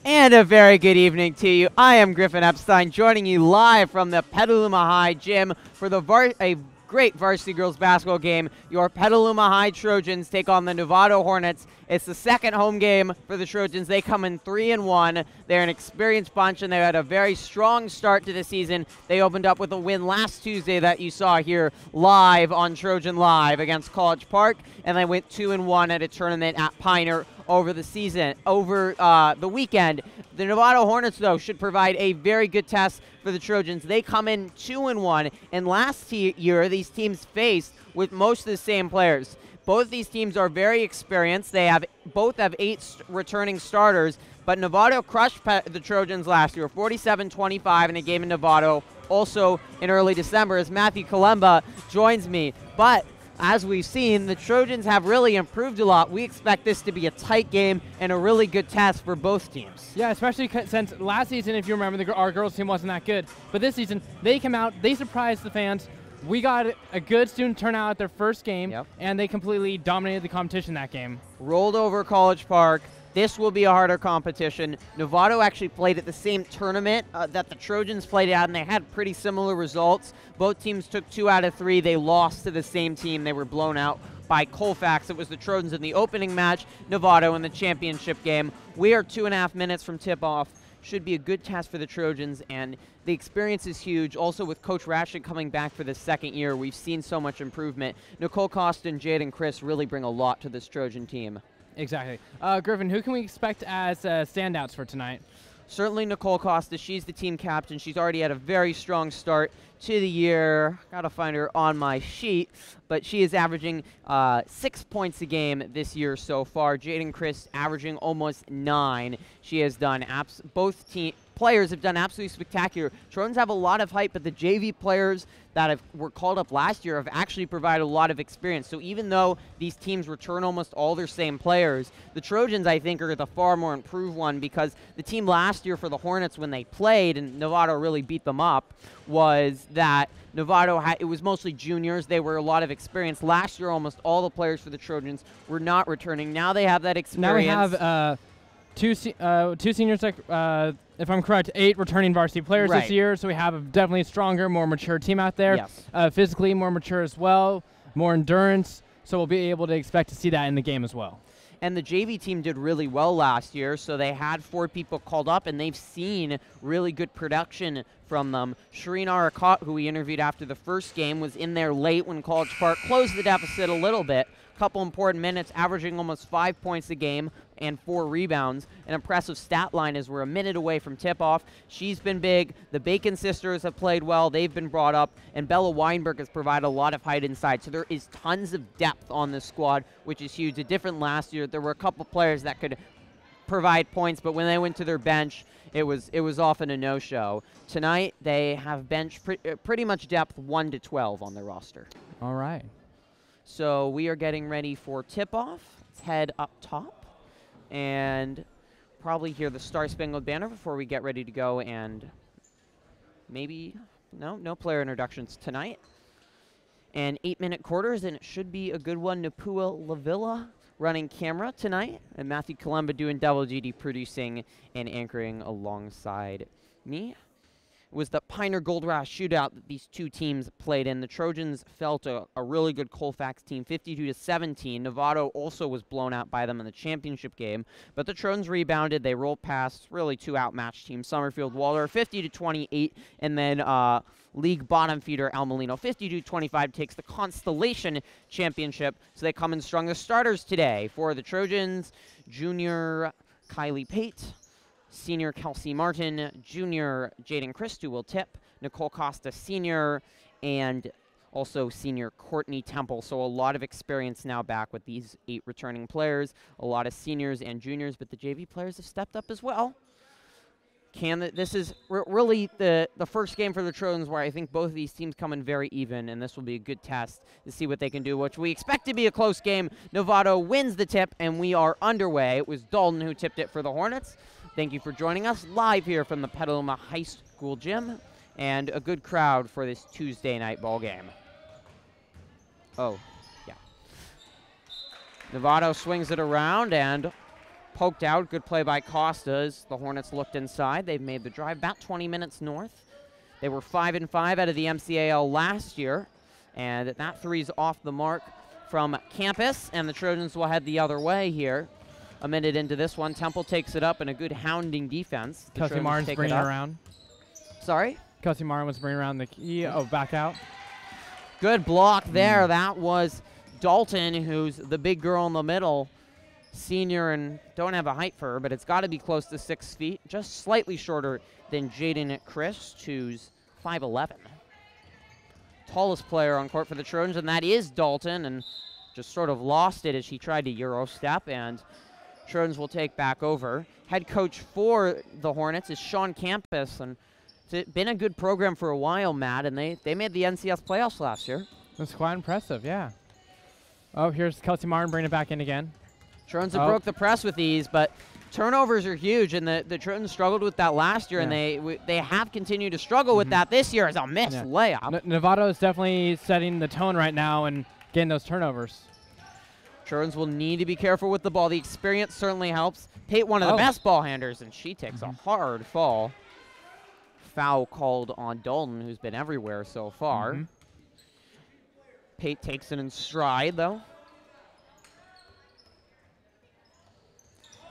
And a very good evening to you. I am Griffin Epstein, joining you live from the Petaluma High gym for a great varsity girls basketball game. Your Petaluma High Trojans take on the Novato Hornets. It's the second home game for the Trojans. They come in 3-1. They're an experienced bunch, and they had a very strong start to the season. They opened up with a win last Tuesday that you saw here live on Trojan Live against College Park, and they went 2-1 at a tournament at Pioneer over the weekend. The Novato Hornets, though, should provide a very good test for the Trojans. They come in 2-1, and last year these teams faced with most of the same players. Both these teams are very experienced. They both have 8 returning starters, but Novato crushed the Trojans last year, 47-25 in a game in Novato, also in early December, as Matthew Kalemba joins me. But as we've seen, the Trojans have really improved a lot. We expect this to be a tight game and a really good test for both teams. Yeah, especially since last season, if you remember, our girls' team wasn't that good. But this season, they came out, they surprised the fans. We got a good student turnout at their first game, and they completely dominated the competition that game. Rolled over College Park. This will be a harder competition. Novato actually played at the same tournament that the Trojans played at, and they had pretty similar results. Both teams took 2 out of 3. They lost to the same team. They were blown out by Colfax. It was the Trojans in the opening match, Novato in the championship game. We are 2.5 minutes from tip-off. Should be a good test for the Trojans, and the experience is huge. Also, with Coach Rashid coming back for the second year, we've seen so much improvement. Nicole Costa and Jade and Chris really bring a lot to this Trojan team. Exactly. Griffin, who can we expect as standouts for tonight? Certainly Nicole Costa. She's the team captain. She's already had a very strong start to the year. Got to find her on my sheet. But she is averaging 6 points a game this year so far. Jaden Chris averaging almost 9. She has done both players have done absolutely spectacular. Trojans have a lot of hype, but the JV players that were called up last year have actually provided a lot of experience. So even though these teams return almost all their same players, the Trojans, I think, are the far more improved one, because the team last year for the Hornets, when they played and Novato really beat them up, was that Novato it was mostly juniors. They were a lot of experience. Last year, almost all the players for the Trojans were not returning. Now they have that experience. Now we have two seniors, if I'm correct, 8 returning varsity players this year. So we have a definitely stronger, more mature team out there. Yes. Physically more mature as well, more endurance. So we'll be able to expect to see that in the game as well. And the JV team did really well last year, so they had 4 people called up, and they've seen really good production from them. Shireen Arakat, who we interviewed after the first game, was in there late when College Park closed the deficit a little bit. Couple important minutes, averaging almost 5 points a game and 4 rebounds. An impressive stat line as we're a minute away from tip-off. She's been big. The Bacon sisters have played well. They've been brought up. And Bella Weinberg has provided a lot of height inside. So there is tons of depth on this squad, which is huge. Different last year. There were a couple players that could provide points, but when they went to their bench, it was often a no-show. Tonight, they have bench pretty much depth 1 to 12 on their roster. All right. So we are getting ready for tip-off. Let's head up top and probably hear the Star Spangled Banner before we get ready to go, and maybe, no player introductions tonight. And 8-minute quarters, and it should be a good one. Napua Lavilla running camera tonight, and Matthew Kalemba doing double duty, producing and anchoring alongside me. It was the Pioneer Gold Rush shootout that these two teams played in. The Trojans fell to a really good Colfax team, 52-17. Novato also was blown out by them in the championship game, but the Trojans rebounded. They rolled past really 2 outmatched teams, Summerfield Waller 50-28, and then league bottom feeder El Molino 52-25 takes the Constellation Championship. So they come in strong. The starters today for the Trojans: junior Kylie Pate, senior Kelsey Martin, junior Jaden Christu will tip, Nicole Costa senior, and also senior Courtney Temple. So a lot of experience now back with these 8 returning players, a lot of seniors and juniors, but the JV players have stepped up as well. This is really the first game for the Trojans where I think both of these teams come in very even, and this will be a good test to see what they can do, which we expect to be a close game. Novato wins the tip, and we are underway. It was Dalton who tipped it for the Hornets. Thank you for joining us live here from the Petaluma High School gym, and a good crowd for this Tuesday night ball game. Oh, yeah. Novato swings it around, and poked out. Good play by Costa as the Hornets looked inside. They've made the drive about 20 minutes north. They were 5-5 out of the MCAL last year, and that three's off the mark from campus, and the Trojans will head the other way here. A minute into this one, Temple takes it up in a good hounding defense. Kelsey Martin's bringing it around. Sorry? Kelsey Martin was bringing around the key. Oh, back out. Good block there. That was Dalton, who's the big girl in the middle. Senior, and don't have a height for her, but it's got to be close to 6 feet. Just slightly shorter than Jaden Christ, who's 5'11". Tallest player on court for the Trojans, and that is Dalton, and just sort of lost it as she tried to Euro step, and Trojans will take back over. Head coach for the Hornets is Sean Campus, and it's been a good program for a while, Matt, and they made the NCS playoffs last year. That's quite impressive, yeah. Oh, here's Kelsey Martin bringing it back in again. Trojans have broke the press with these, but turnovers are huge, and the Trojans struggled with that last year, and they have continued to struggle with that this year as a missed layup. Novato is definitely setting the tone right now and getting those turnovers. Trojans will need to be careful with the ball. The experience certainly helps. Pate, one of the best ball handlers, and she takes a hard fall. Foul called on Dalton, who's been everywhere so far. Pate takes it in stride, though.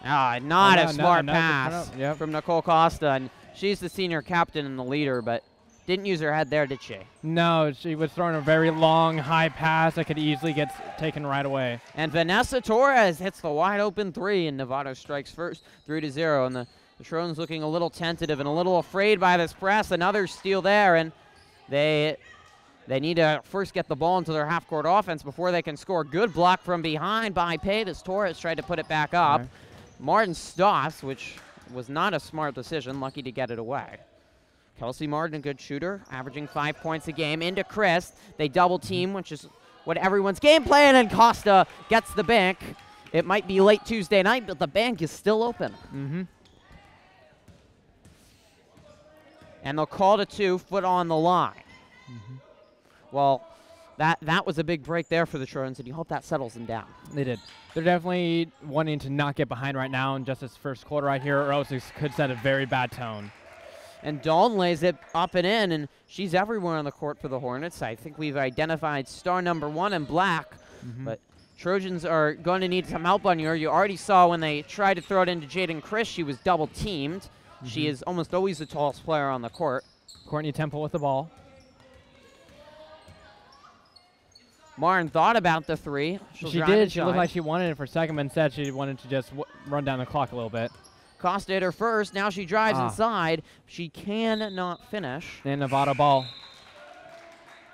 Not a smart pass from Nicole Costa, and she's the senior captain and the leader, but didn't use her head there, did she? No, she was throwing a very long, high pass that could easily get taken right away. And Vanessa Torres hits the wide open three, and Novato strikes first, 3-0, and the Trojans looking a little tentative and a little afraid by this press. Another steal there, and they need to first get the ball into their half-court offense before they can score. Good block from behind by Pate as Torres tried to put it back up. Martin stops, which was not a smart decision, lucky to get it away. Kelsey Martin, a good shooter, averaging 5 points a game. Into Chris, they double team, which is what everyone's game plan, and Costa gets the bank. It might be late Tuesday night, but the bank is still open. And they'll call to 2, foot on the line. Well, that was a big break there for the Trojans, and you hope that settles them down. They did. They're definitely wanting to not get behind right now in just this first quarter right here, or else it could set a very bad tone. And Dawn lays it up and in, and she's everywhere on the court for the Hornets. I think we've identified star number 1 in black, but Trojans are going to need some help on here. You already saw when they tried to throw it into Jaden Chris, she was double-teamed. She is almost always the tallest player on the court. Courtney Temple with the ball. Martin thought about the three. She did. She looked like she wanted it for a second, but instead she wanted to just run down the clock a little bit. Costa hit her first. Now she drives inside. She cannot finish. And Novato ball.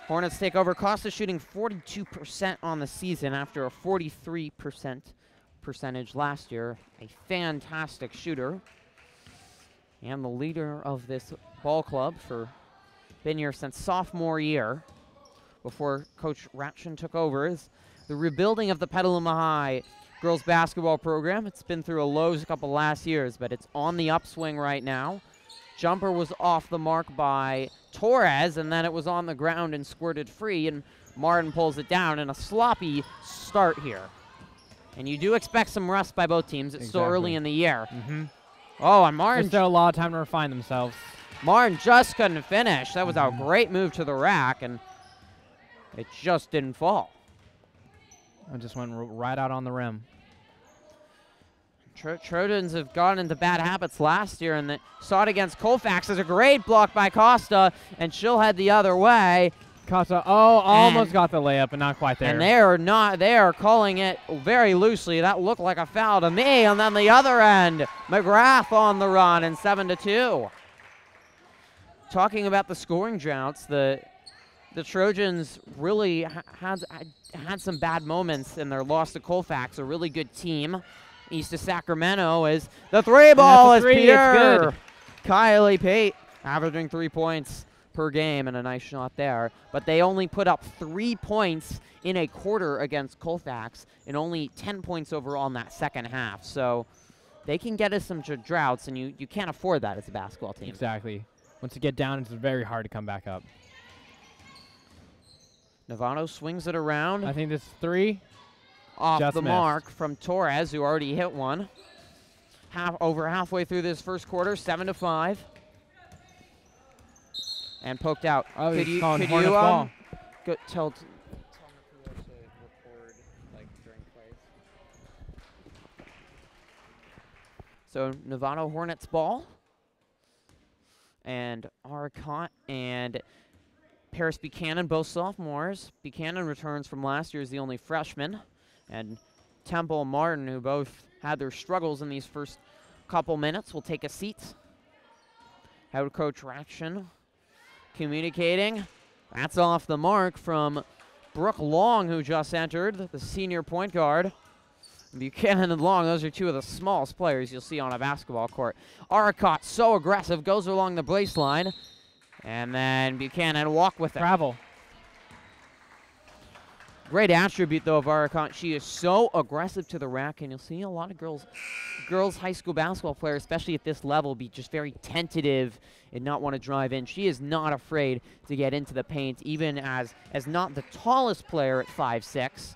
Hornets take over. Costa shooting 42% on the season after a 43% percentage last year. A fantastic shooter. And the leader of this ball club for been here since sophomore year before Coach Ratchen took over is the rebuilding of the Petaluma High girls basketball program. It's been through a lows a couple last years, but it's on the upswing right now. Jumper was off the mark by Torres, and then it was on the ground and squirted free, and Martin pulls it down in a sloppy start here. And you do expect some rust by both teams. It's still early in the year. Oh, and Martin. There's still a lot of time to refine themselves. Martin just couldn't finish. That was a great move to the rack, and it just didn't fall. It just went right out on the rim. Trojans have gone into bad habits last year, and saw it against Colfax. There's a great block by Costa, and she'll head the other way. Costa, almost got the layup, but not quite there. And they are calling it very loosely. That looked like a foul to me. And then the other end, McGrath on the run, and 7-2. Talking about the scoring droughts, the Trojans really had some bad moments in their loss to Colfax, a really good team. East of Sacramento is the three ball is pure. Kylie Pate averaging 3 points per game and a nice shot there. But they only put up 3 points in a quarter against Colfax and only 10 points overall in that second half. So they can get us some droughts, and you can't afford that as a basketball team. Exactly. Once you get down, it's very hard to come back up. Novato swings it around. I think this 3. Off just the missed. mark from Torres, who already hit one. over halfway through this first quarter, 7-5. And poked out. Oh, could he's you calling Hornets ball. Go tell So Novato Hornets ball. And Arcot and Paris Buchanan, both sophomores. Buchanan returns from last year as the only freshman. And Temple and Martin, who both had their struggles in these first couple minutes, will take a seat. Head coach Raction communicating. That's off the mark from Brooke Long, who just entered, the senior point guard. Buchanan and Long, those are two of the smallest players you'll see on a basketball court. Arcot, so aggressive, goes along the baseline. And then Buchanan walk with it. Travel. Great attribute, though, of Arcot. She is so aggressive to the rack, and you'll see a lot of girls high school basketball players, especially at this level, be just very tentative and not want to drive in. She is not afraid to get into the paint, even as not the tallest player at 5'6".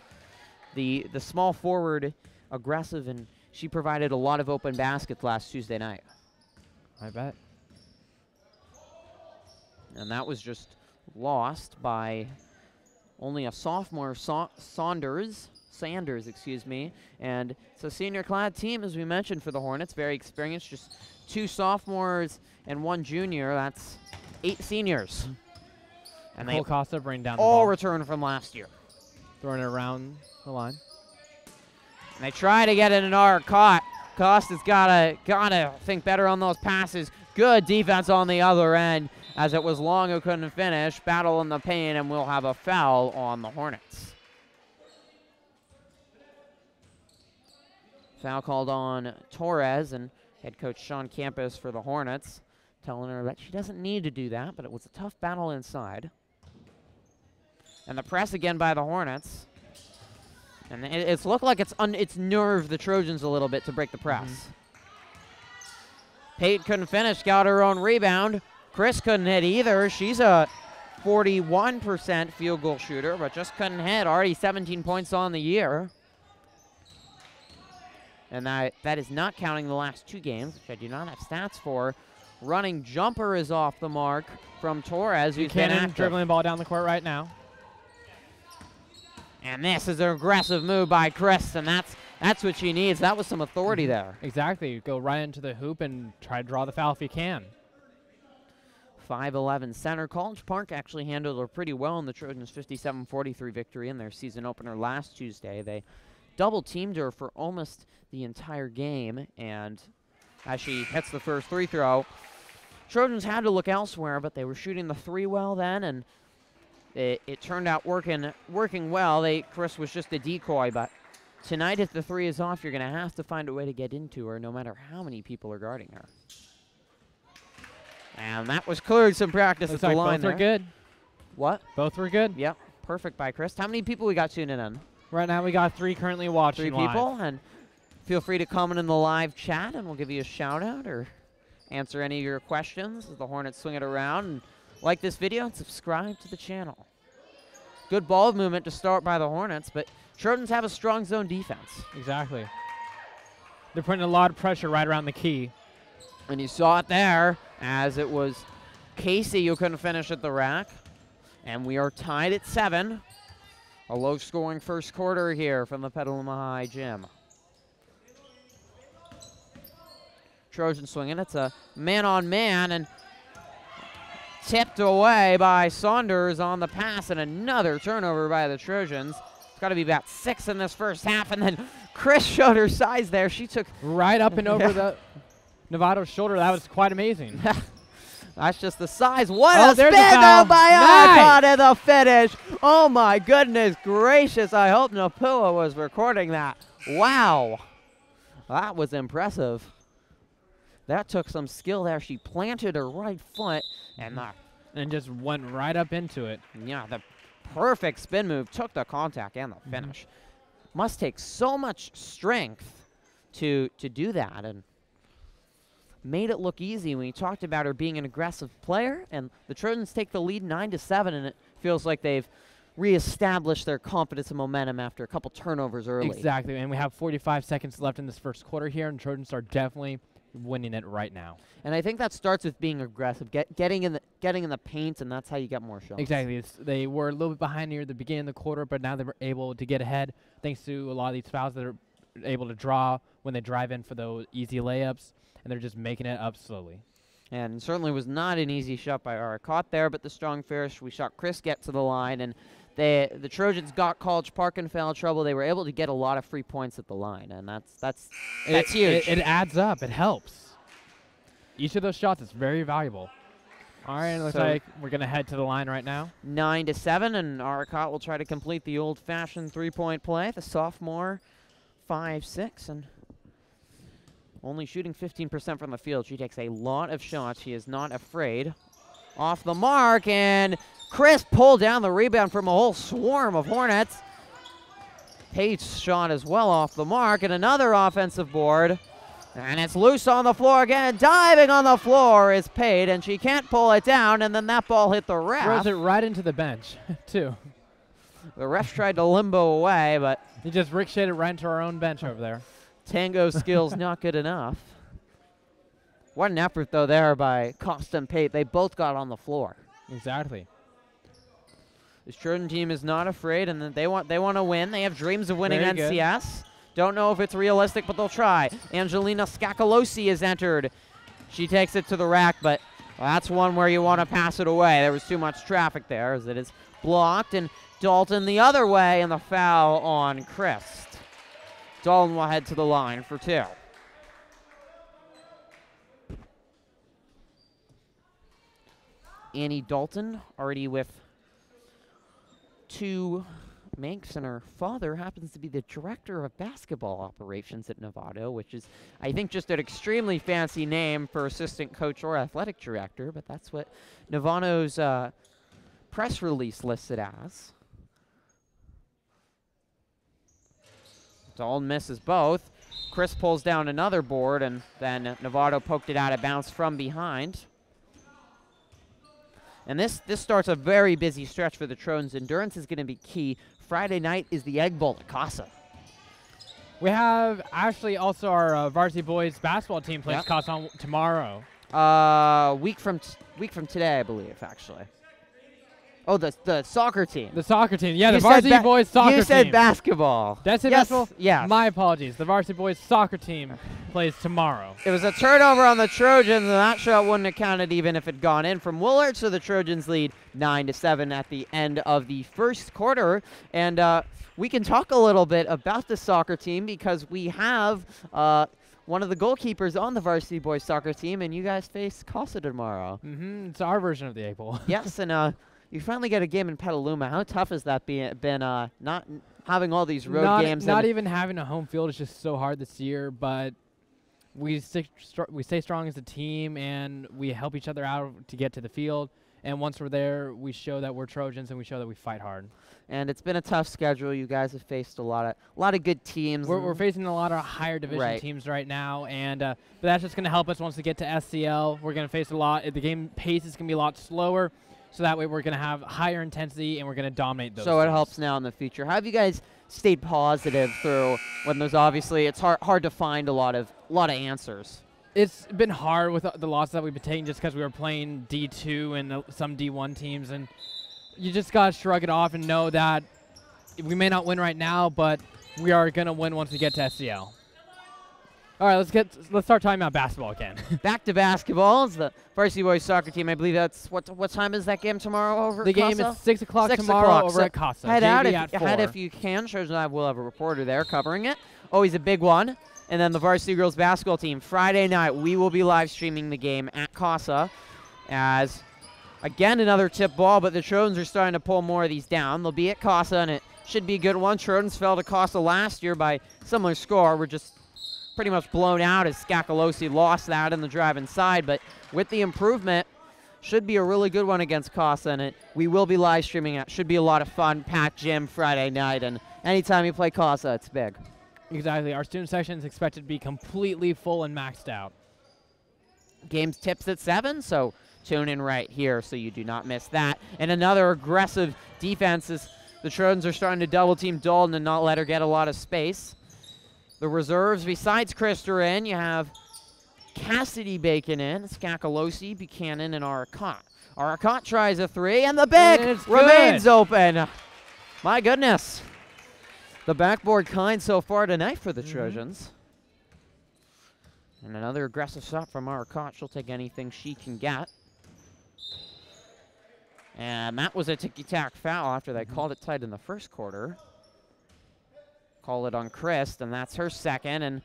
The small forward, aggressive, and she provided a lot of open baskets last Tuesday night. I bet. And that was just lost by only a sophomore, Sanders, excuse me. And it's a senior-clad team, as we mentioned, for the Hornets. Very experienced, just 2 sophomores and 1 junior. That's 8 seniors. And Cole Costa bring down the all ball. returned from last year. Throwing it around the line. And they try to get it in Arcot. Costa's gotta think better on those passes. Good defense on the other end, as it was Long who couldn't finish. Battle in the paint, and we'll have a foul on the Hornets. Foul called on Torres, and head coach Sean Campus for the Hornets telling her that she doesn't need to do that, but it was a tough battle inside. And the press again by the Hornets. And it's looked like it's nerved the Trojans a little bit to break the press. Pate couldn't finish, got her own rebound. Chris couldn't hit either. She's a 41% field goal shooter, but just couldn't hit. Already 17 points on the year. And that is not counting the last 2 games, which I do not have stats for. Running jumper is off the mark from Torres, who's been active. Dribbling the ball down the court right now. And this is an aggressive move by Chris, and that's what she needs. That was some authority there. Exactly. Go right into the hoop and try to draw the foul if you can. 5'11" center. College Park actually handled her pretty well in the Trojans' 57-43 victory in their season opener last Tuesday. They double-teamed her for almost the entire game, and as she hits the first free throw, Trojans had to look elsewhere, but they were shooting the 3 well then, and it turned out working well. Chris was just a decoy, but tonight if the 3 is off, you're going to have to find a way to get into her no matter how many people are guarding her. And that was clearly some practice at the line there. Both were good. What? Both were good. Yep. Perfect by Chris. How many people we got tuning in? Right now we got 3 currently watching 3 people, and feel free to comment in the live chat, and we'll give you a shout-out or answer any of your questions as the Hornets swing it around. And like this video and subscribe to the channel. Good ball movement to start by the Hornets, but Trojans have a strong zone defense. Exactly. They're putting a lot of pressure right around the key. And you saw it there as it was Casey who couldn't finish at the rack. And we are tied at 7. A low-scoring first quarter here from the Petaluma High gym. Trojan swinging. It's a man-on-man, and tipped away by Saunders on the pass, and another turnover by the Trojans. It's got to be about 6 in this first half, and then Chris showed her size there. She took right up and over the Novato's shoulder. That was quite amazing. That's just the size. What a spin though by Arcot in the finish. Oh my goodness gracious. I hope Napua was recording that. Wow. That was impressive. That took some skill there. She planted her right foot and just went right up into it. Yeah, the perfect spin move. Took the contact and the finish. Must take so much strength to do that, and made it look easy when you talked about her being an aggressive player. And the Trojans take the lead 9-7, and it feels like they've reestablish their confidence and momentum after a couple turnovers early. Exactly, and we have 45 seconds left in this first quarter here, and Trojans are definitely winning it right now. And I think that starts with being aggressive, getting in the paint, and that's how you get more shots. Exactly. They were a little bit behind near the beginning of the quarter, but now they were able to get ahead thanks to a lot of these fouls that are able to draw when they drive in for those easy layups, and they're just making it up slowly. And certainly was not an easy shot by our caught there, but the strong finish. We shot Chris get to the line, and the Trojans got College Park in foul trouble. They were able to get a lot of free points at the line, and that's huge. It adds up. It helps. Each of those shots is very valuable. All right, looks like we're going to head to the line right now. 9-7, and Arcot will try to complete the old-fashioned three-point play. The sophomore, 5'6", and only shooting 15% from the field. She takes a lot of shots. She is not afraid. Off the mark, and Chris pulled down the rebound from a whole swarm of Hornets. Pate's shot as well off the mark, and another offensive board. And it's loose on the floor again. Diving on the floor is Pate, and she can't pull it down, and then that ball hit the ref. Throws it right into the bench, too. The ref tried to limbo away, but he just ricocheted it right into our own bench over there. Tango skills not good enough. What an effort, though, there by Costa and Pate. They both got on the floor. Exactly. This Trojan team is not afraid, and they want to win. They have dreams of winning NCS. Don't know if it's realistic, but they'll try. Angelina Scacalosi has entered. She takes it to the rack, but that's one where you want to pass it away. There was too much traffic there as it is blocked, and Dalton the other way, and the foul on Christ. Dalton will head to the line for 2. Annie Dalton already with 2 makes, and her father happens to be the director of basketball operations at Novato, which is, I think, just an extremely fancy name for assistant coach or athletic director, but that's what Novato's press release lists it as. Dalton misses both. Chris pulls down another board, and then Novato poked it out of bounds from behind. And this starts a very busy stretch for the Trojans. Endurance is going to be key. Friday night is the Egg Bowl at Casa. We have actually also our varsity boys basketball team plays Casa tomorrow. Week from today, I believe, actually. Oh, the soccer team. The soccer team. Yeah, the varsity boys soccer team. You said basketball. Did I say basketball? Yeah. My apologies. The varsity boys soccer team plays tomorrow. It was a turnover on the Trojans, and that shot wouldn't have counted even if it had gone in from Willard, so the Trojans lead 9-7 at the end of the first quarter. And we can talk a little bit about the soccer team because we have one of the goalkeepers on the varsity boys soccer team, and you guys face Casa tomorrow. It's our version of the Egg Bowl. Yes, and you finally get a game in Petaluma. How tough has that been not having all these road games? Not even having a home field is just so hard this year, but we stay strong as a team, and we help each other out to get to the field. And once we're there, we show that we're Trojans, and we show that we fight hard. And it's been a tough schedule. You guys have faced a lot of good teams. We're facing a lot of higher division teams right now, and but that's just going to help us once we get to SCL. We're going to face a lot. The game pace is going to be a lot slower. So that way we're going to have higher intensity, and we're going to dominate those. So it helps now in the future. How have you guys stayed positive through when there's obviously it's hard to find a lot of answers? It's been hard with the losses that we've been taking just because we were playing D2 and some D1 teams, and you just got to shrug it off and know that we may not win right now, but we are going to win once we get to SCL. All right, let's start talking about basketball again. Back to basketball. It's the varsity boys soccer team. I believe that's what time is that game tomorrow over at Casa? The game is 6 o'clock tomorrow over at Casa. Head out if you can. Trojan and I will have a reporter there covering it. Always a big one. And then the varsity girls basketball team. Friday night, we will be live streaming the game at Casa as, again, another tip ball, but the Trojans are starting to pull more of these down. They'll be at Casa, and it should be a good one. Trojans fell to Casa last year by similar score. We're just pretty much blown out as Scacalosi lost that in the drive inside, but with the improvement, should be a really good one against Casa, and we will be live streaming it. Should be a lot of fun, packed gym Friday night, and anytime you play Casa, it's big. Exactly. Our student section is expected to be completely full and maxed out. Game's tips at 7, so tune in right here so you do not miss that. And another aggressive defense is The Trojans are starting to double team Dalton and not let her get a lot of space. The reserves, besides Christ, are in. You have Cassidy Bacon in, Skakalosi, Buchanan, and Arcot. Arcot tries a three, and the big remains open. My goodness. The backboard kind so far tonight for the Trojans. And another aggressive shot from Arcot. She'll take anything she can get. And that was a ticky-tack foul after they called it tight in the first quarter. Call it on Christ, and that's her second. And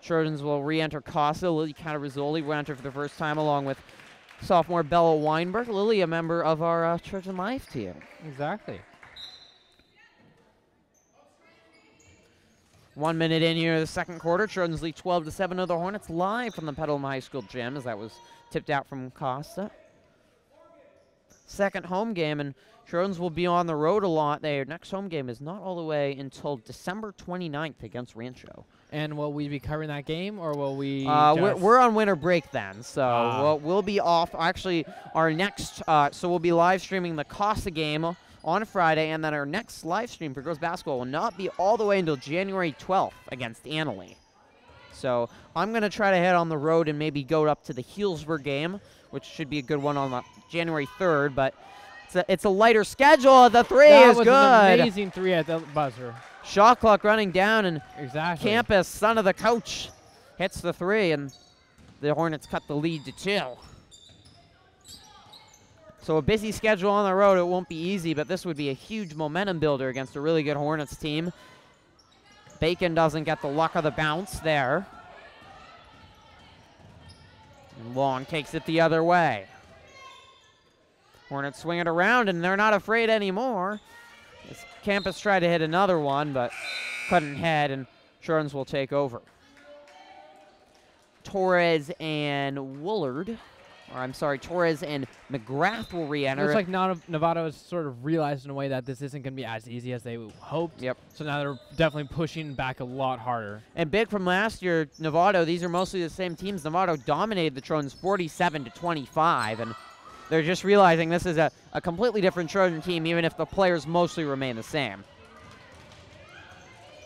Trojans will re-enter Costa. Lily Catarizoli will enter for the first time along with sophomore Bella Weinberg. Lily, a member of our Trojan Life team. Exactly. 1 minute in here, the second quarter. Trojans lead 12-7 to the Hornets live from the Petaluma High School gym, as that was tipped out from Costa. Second home game, and Trojans will be on the road a lot. Their next home game is not all the way until December 29th against Rancho. And will we be covering that game, or will we? We're on winter break then, so we'll be off. Actually, our next, so we'll be live streaming the Costa game on Friday, and then our next live stream for girls basketball will not be all the way until January 12th against Annalee. So I'm going to try to head on the road and maybe go up to the Healdsburg game, which should be a good one on January 3rd, but it's a lighter schedule. The three is good. That was an amazing three at the buzzer. Shot clock running down, and exactly. Campus, son of the coach, hits the three, and the Hornets cut the lead to 2. So a busy schedule on the road. It won't be easy, but this would be a huge momentum builder against a really good Hornets team. Bacon doesn't get the luck of the bounce there. And Long takes it the other way. Hornets swing it around, and they're not afraid anymore. This Campus tried to hit another one, but couldn't hit, and Trojans will take over. Torres and Woolard, or I'm sorry, Torres and McGrath will re-enter. Looks like Novato has sort of realized in a way that this isn't going to be as easy as they hoped. Yep. So now they're definitely pushing back a lot harder. And big from last year, Novato, these are mostly the same teams. Novato dominated the Trojans 47-25, and they're just realizing this is a completely different Trojan team, even if the players mostly remain the same.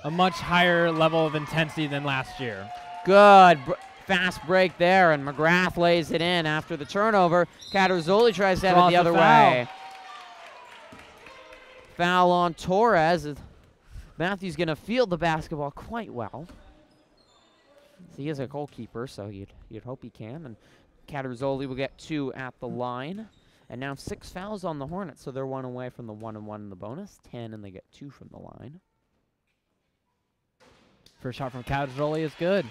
A much higher level of intensity than last year. Good fast break there, and McGrath lays it in after the turnover. Catarizoli tries to have it the other way. Foul on Torres. Matthew's going to field the basketball quite well. He is a goalkeeper, so you'd hope he can. And Catarizoli will get 2 at the line. And now 6 fouls on the Hornets, so they're 1 away from the 1-and-1 in the bonus. 10, and they get 2 from the line. First shot from Catarizoli is good.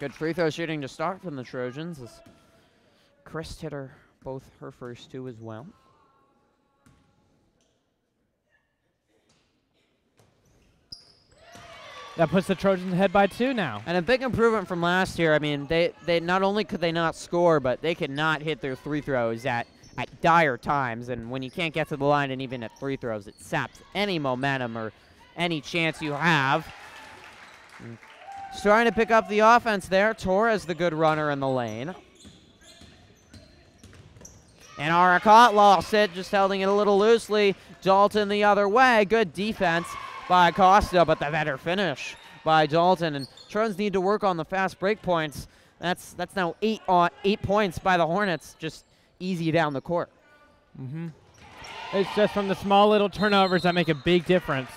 Good free throw shooting to start from the Trojans, as Chris hit both her first 2 as well. That puts the Trojans ahead by 2 now. And a big improvement from last year. I mean, they not only could they not score, but they could not hit their free throws at dire times. And when you can't get to the line and even at free throws, it saps any momentum or any chance you have. Starting to pick up the offense there. Torres, the good runner in the lane. And Arcot lost it, just holding it a little loosely. Dalton the other way. Good defense by Costa, but the better finish by Dalton. And Trojans need to work on the fast break points. That's now 8 points by the Hornets, just easy down the court. It's just from the small little turnovers that make a big difference.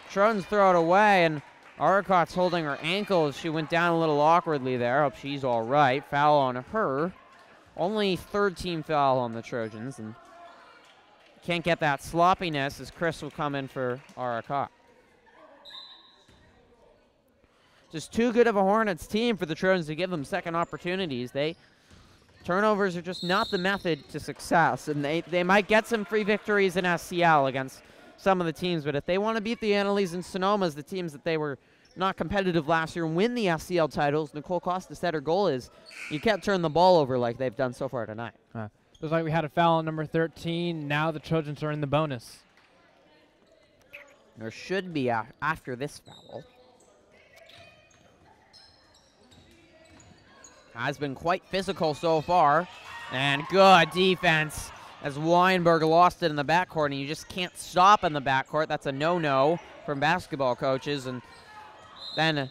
Trojans throw it away, and Arcot's holding her ankle as she went down a little awkwardly there. Hope she's all right. Foul on her. Only 3rd team foul on the Trojans, and can't get that sloppiness as Chris will come in for Arcot. Just too good of a Hornets team for the Trojans to give them second opportunities. Turnovers are just not the method to success, and they might get some free victories in SCL against some of the teams, but if they want to beat the Annalees and Sonomas, the teams that they were not competitive last year, and win the SCL titles, Nicole Costa said her goal is you can't turn the ball over like they've done so far tonight. Looks like we had a foul on number 13. Now the Trojans are in the bonus. There should be after this foul. Has been quite physical so far, and good defense as Weinberg lost it in the backcourt, and you just can't stop in the backcourt. That's a no-no from basketball coaches. And then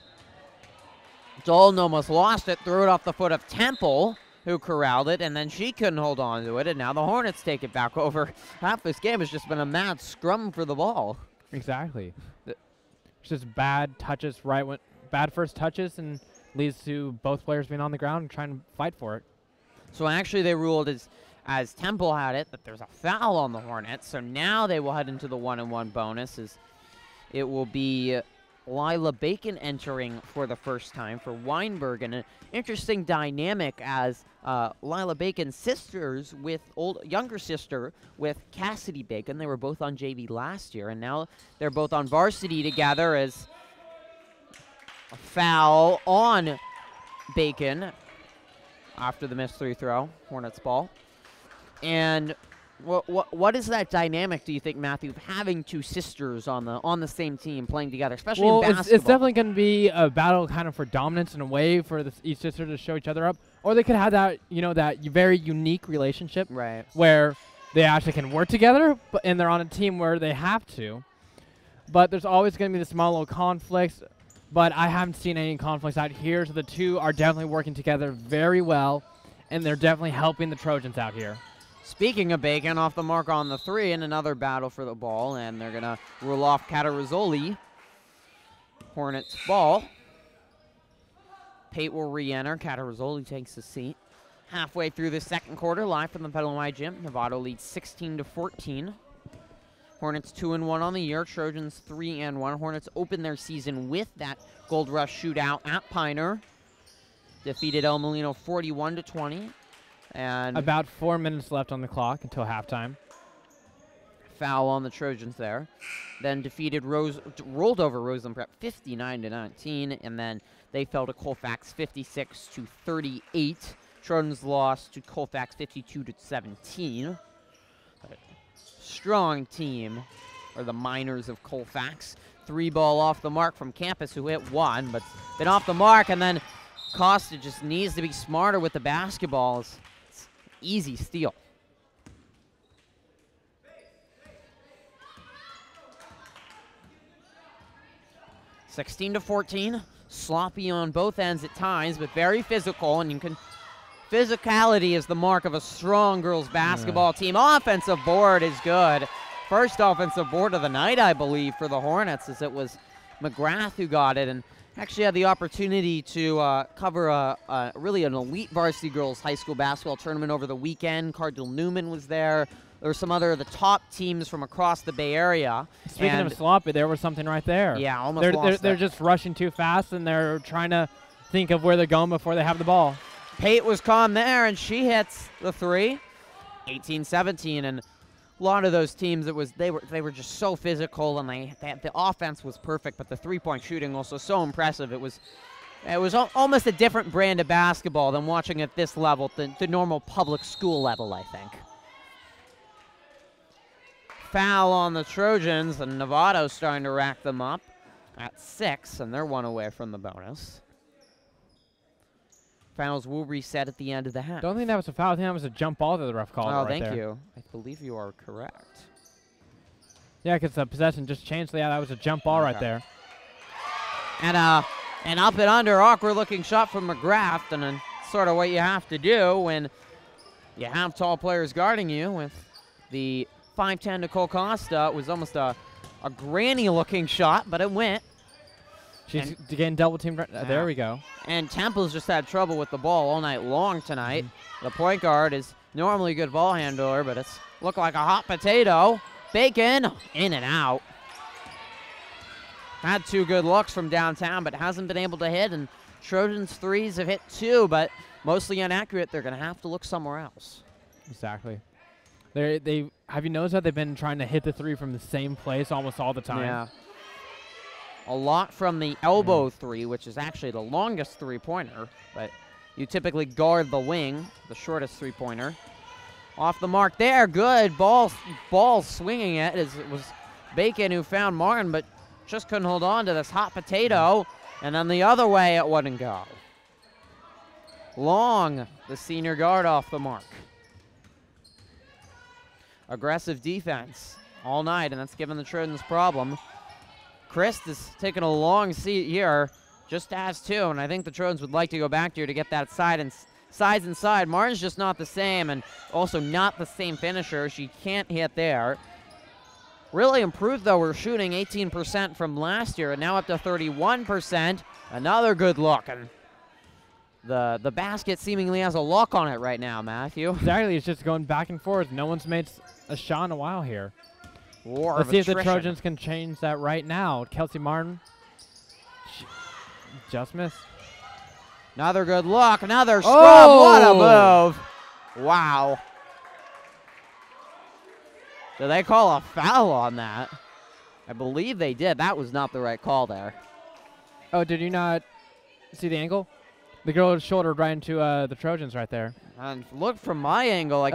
Dalton almost lost it, threw it off the foot of Temple, who corralled it, and then she couldn't hold on to it, and now the Hornets take it back over. Half this game has just been a mad scrum for the ball. Exactly. It's just bad touches, bad first touches, and leads to both players being on the ground and trying to fight for it. So actually they ruled as Temple had it that there's a foul on the Hornets, so now they will head into the 1-and-1 bonus. It will be Lila Bacon entering for the first time for Weinberg, and an interesting dynamic as Lila Bacon's sisters with younger sister with Cassidy Bacon. They were both on JV last year, and now they're both on varsity together as a foul on Bacon after the missed free throw. Hornets ball. And what is that dynamic, do you think, Matthew, of having two sisters on the same team playing together, especially in basketball? It's definitely going to be a battle kind of for dominance in a way for each sister to show each other up. Or they could have that, that very unique relationship where they actually can work together, and they're on a team where they have to. But there's always going to be the small little conflicts. But I haven't seen any conflicts out here, so the two are definitely working together very well, and they're definitely helping the Trojans out here. Speaking of Bacon, off the mark on the three, and another battle for the ball, and they're going to rule off Catarazzoli. Hornets ball. Pate will re-enter. Catarazzoli takes a seat. Halfway through the second quarter, live from the Petaluma High gym, Novato leads 16-14. Hornets 2-1 on the year. Trojans 3-1. Hornets open their season with that Gold Rush shootout at Piner. Defeated El Molino 41-20. And about 4 minutes left on the clock until halftime. Foul on the Trojans there. Then defeated rolled over Rosenprep 59-19, and then they fell to Colfax 56-38. Trojans lost to Colfax 52-17. Strong team are the Miners of Colfax. 3-ball off the mark from Campus, who hit one, but been off the mark, and then Costa just needs to be smarter with the basketballs. It's easy steal. (16-14). Sloppy on both ends at times, but very physical, and you can. Physicality is the mark of a strong girls basketball team. Offensive board is good. First offensive board of the night, I believe, for the Hornets, as it was McGrath who got it, and actually had the opportunity to cover really an elite varsity girls high school basketball tournament over the weekend. Cardinal Newman was there. There were some other of the top teams from across the Bay Area. Speaking of sloppy, there was something right there. Yeah, almost they're just rushing too fast, and they're trying to think of where they're going before they have the ball. Pate was calm there, and she hits the three. 18-17, and a lot of those teams, they were just so physical, and the offense was perfect, but the three-point shooting also so impressive. It was almost a different brand of basketball than watching at this level, the normal public school level, I think. Foul on the Trojans, and Novato's starting to rack them up at 6, and they're one away from the bonus. Fouls will reset at the end of the half. Don't think that was a foul. I think that was a jump ball that the ref called. Oh, thank you. I believe you are correct. Yeah, because the possession just changed. Yeah, that was a jump ball right there. And an up and under awkward-looking shot from McGrath, and then sort of what you have to do when you have tall players guarding you. With the 5'10" Nicole Costa, it was almost a granny-looking shot, but it went. She's getting double teamed. There we go. And Temple's just had trouble with the ball all night long tonight. The point guard is normally a good ball handler, but it's looked like a hot potato. Bacon, in and out. Had 2 good looks from downtown, but hasn't been able to hit. And Trojans' threes have hit 2, but mostly inaccurate. They're going to have to look somewhere else. Exactly. They have you noticed that they've been trying to hit the 3 from the same place almost all the time? Yeah. A lot from the elbow 3, which is actually the longest three-pointer, but you typically guard the wing, the shortest three-pointer. Off the mark there, good. Ball swinging it. It was Bacon who found Martin, but just couldn't hold on to this hot potato. And then the other way, it wouldn't go. Long, the senior guard, off the mark. aggressive defense all night, and that's given the Trojans problem. Christ is taking a long seat here, just as two, and I think the Trojans would like to go back here to get that size inside. Martin's just not the same, and also not the same finisher. She can't hit there. Really improved, though. We're shooting 18% from last year, and now up to 31%. Another good look, and the basket seemingly has a lock on it right now, Matthew. Exactly. It's just going back and forth. No one's made a shot in a while here. War Let's of see attrition. if the Trojans can change that right now. Kelsey Martin. Just missed. Another good look. Another scrub. Oh! What a move. Wow. Did they call a foul on that? I believe they did. That was not the right call there. Oh, did you not see the angle? The girl shouldered right into the Trojans right there. And look from my angle. Like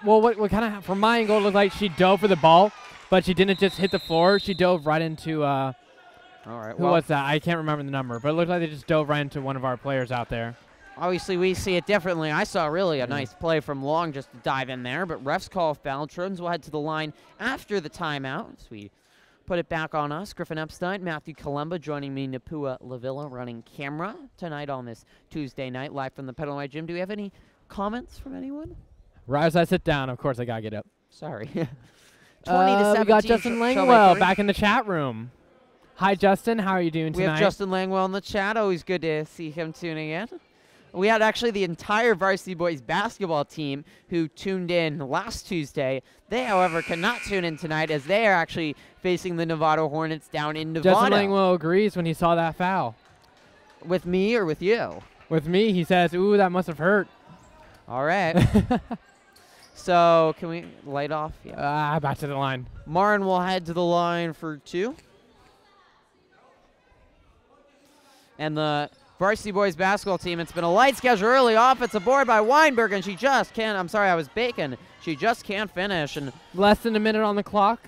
what kind of, from my angle, it looked like she dove for the ball, but she didn't just hit the floor. She dove right into, all right, who was that? I can't remember the number, but it looked like they just dove right into one of our players out there. Obviously, we see it differently. I saw really a nice play from Long just to dive in there, but refs call a foul. Trojans will head to the line after the timeout. So we put it back on us. Griffin Epstein, Matthew Kalemba joining me, Napua Lavilla running camera tonight on this Tuesday night, live from the Petaluma High Gym. Do we have any comments from anyone? Right as I sit down, of course, I got to get up. Sorry. 20 to 17. We got Justin Langwell back in the chat room. Hi, Justin. How are you doing tonight? We have Justin Langwell in the chat. Always good to see him tuning in. We had actually the entire Varsity Boys basketball team who tuned in last Tuesday. They, however, cannot tune in tonight as they are actually facing the Novato Hornets down in Novato. Justin Langwell agrees when he saw that foul. With me or with you? With me, he says, ooh, that must have hurt. All right. So, can we light off? Yeah. Back to the line. Marin will head to the line for two. And the Varsity Boys basketball team, it's been a light schedule early. Offensive board by Weinberg, and she just can't. I'm sorry, I was Bacon. She just can't finish. And less than a minute on the clock.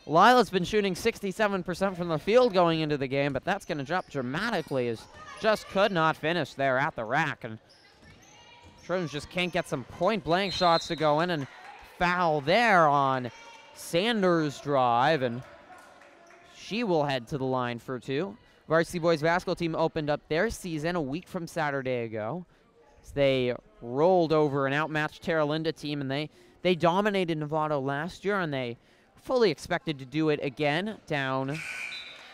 Lila's been shooting 67% from the field going into the game, but that's going to drop dramatically as just could not finish there at the rack. And Trojans just can't get some point-blank shots to go in, and foul there on Sanders' drive, and she will head to the line for two. Varsity Boys basketball team opened up their season a week from Saturday ago. They rolled over an outmatched Terra Linda team, and they dominated Novato last year, and they fully expected to do it again down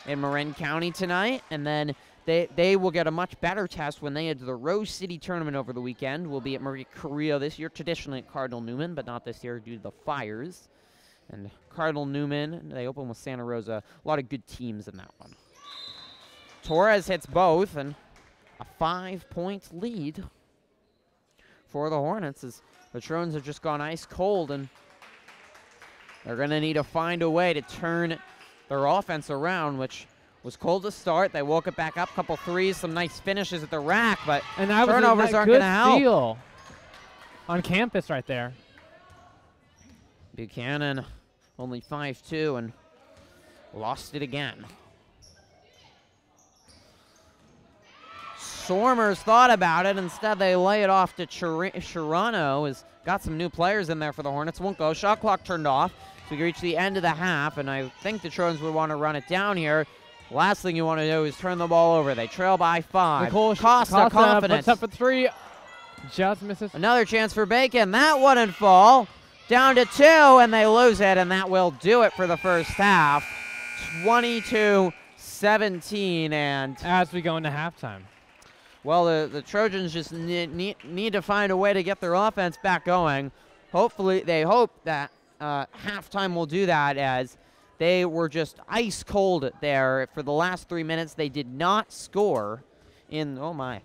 in Marin County tonight. And then they will get a much better test when they head to the Rose City tournament over the weekend. We'll be at Marie Korea this year, traditionally at Cardinal Newman, but not this year due to the fires. And Cardinal Newman, they open with Santa Rosa. A lot of good teams in that one. Torres hits both, and a 5-point lead for the Hornets as the Trojans have just gone ice cold, and they're going to need to find a way to turn their offense around, which was cold to start. They woke it back up, couple threes, some nice finishes at the rack, but and that turnovers aren't going to help. Steal on campus right there. Buchanan only 5'2", and lost it again. Sormers thought about it. Instead, they lay it off to Chirano. Has got some new players in there for the Hornets. Won't go. Shot clock turned off. So we reach the end of the half, and I think the Trojans would want to run it down here. Last thing you want to do is turn the ball over. They trail by 5. Costa confidence. Puts up for 3. Just misses. Another chance for Bacon. That wouldn't fall. Down to 2, and they lose it, and that will do it for the first half. 22-17, and as we go into halftime. Well, the Trojans just need to find a way to get their offense back going. Hopefully, they hope that halftime will do that, as they were just ice cold there for the last 3 minutes. They did not score in, I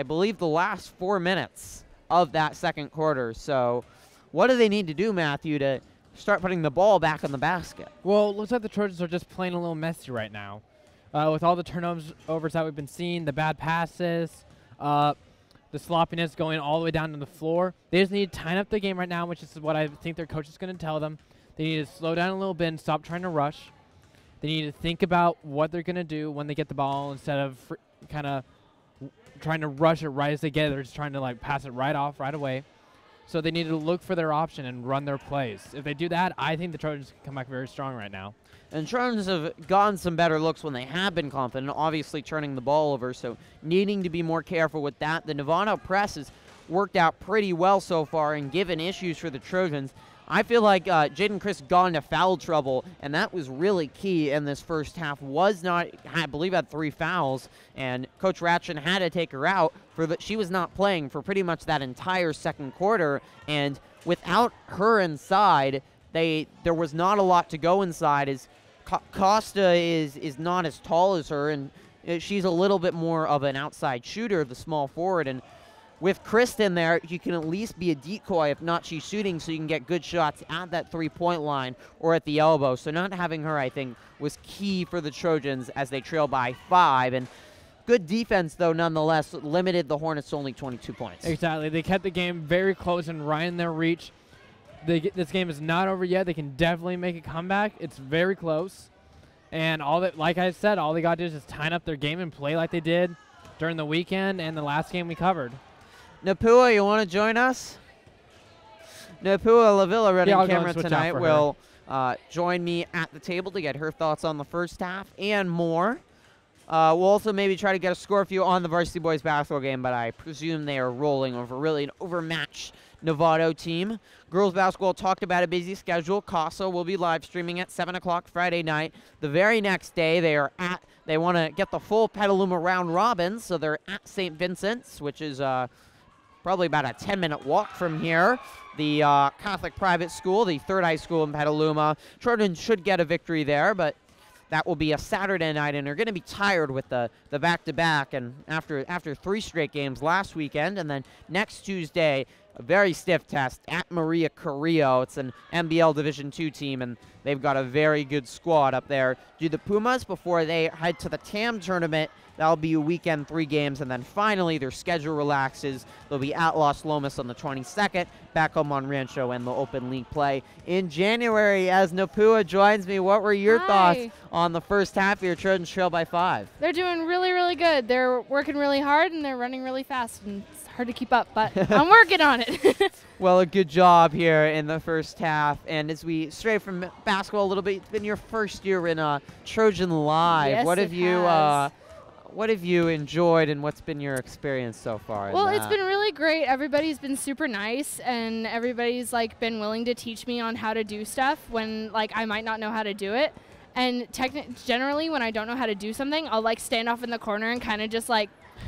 believe, the last 4 minutes of that second quarter. So what do they need to do, Matthew, to start putting the ball back in the basket? Well, it looks like the Trojans are just playing a little messy right now. With all the turnovers that we've been seeing, the bad passes, the sloppiness going all the way down to the floor. They just need to tighten up the game right now, which is what I think their coach is going to tell them. They need to slow down a little bit and stop trying to rush. They need to think about what they're going to do when they get the ball instead of kind of trying to rush it right as they get it. They're just trying to pass it right off right away. So they need to look for their option and run their plays. If they do that, I think the Trojans can come back very strong right now. And Trojans have gotten some better looks when they have been confident, obviously turning the ball over, so needing to be more careful with that. The Novato press has worked out pretty well so far and given issues for the Trojans. I feel like Jaden Chris got into foul trouble, and that was really key in this first half. I believe had 3 fouls, and Coach Ratchin had to take her out. She was not playing for pretty much that entire second quarter, and without her inside, there was not a lot to go inside. As Costa is not as tall as her, and she's a little bit more of an outside shooter, the small forward, and with Kristen there, you can at least be a decoy. If not, she's shooting, so you can get good shots at that three-point line or at the elbow. So not having her, I think, was key for the Trojans as they trail by 5. And good defense, though, nonetheless, limited the Hornets to only 22 points. Exactly. They kept the game very close and right in their reach. This game is not over yet. They can definitely make a comeback. It's very close. And like I said, all they got to do is just tie up their game and play like they did during the weekend and the last game we covered. Napua, you want to join us? Napua Lavilla running camera tonight will join me at the table to get her thoughts on the first half and more. We'll also maybe try to get a score for you on the Varsity Boys basketball game, but I presume they are rolling over really an overmatched Novato team. Girls basketball talked about a busy schedule. CASA will be live streaming at 7 o'clock Friday night. The very next day, they want to get the full Petaluma round robin, so they're at St. Vincent's, which is probably about a 10-minute walk from here. The Catholic private school, the third high school in Petaluma. Trojan should get a victory there, but that will be a Saturday night, and they're going to be tired with the back-to-back and after 3 straight games last weekend. And then next Tuesday, a very stiff test at Maria Carrillo. It's an NBL Division II team, and they've got a very good squad up there. Do the Pumas before they head to the TAM tournament. That'll be a weekend, 3 games, and then finally their schedule relaxes. They'll be at Los Lomas on the 22nd, back home on Rancho, and they'll open league play in January. As Napua joins me, what were your thoughts on the first half of your Trojans trail by 5? They're doing really, really good. They're working really hard, and they're running really fast, and it's hard to keep up, but I'm working on it. Well, a good job here in the first half. And as we stray from basketball a little bit, it's been your first year in Trojan Live. Yes, What have you enjoyed, and what's been your experience so far? Well, it's been really great. Everybody's been super nice, and everybody's been willing to teach me on how to do stuff when I might not know how to do it. And generally, when I don't know how to do something, I'll stand off in the corner and kind of just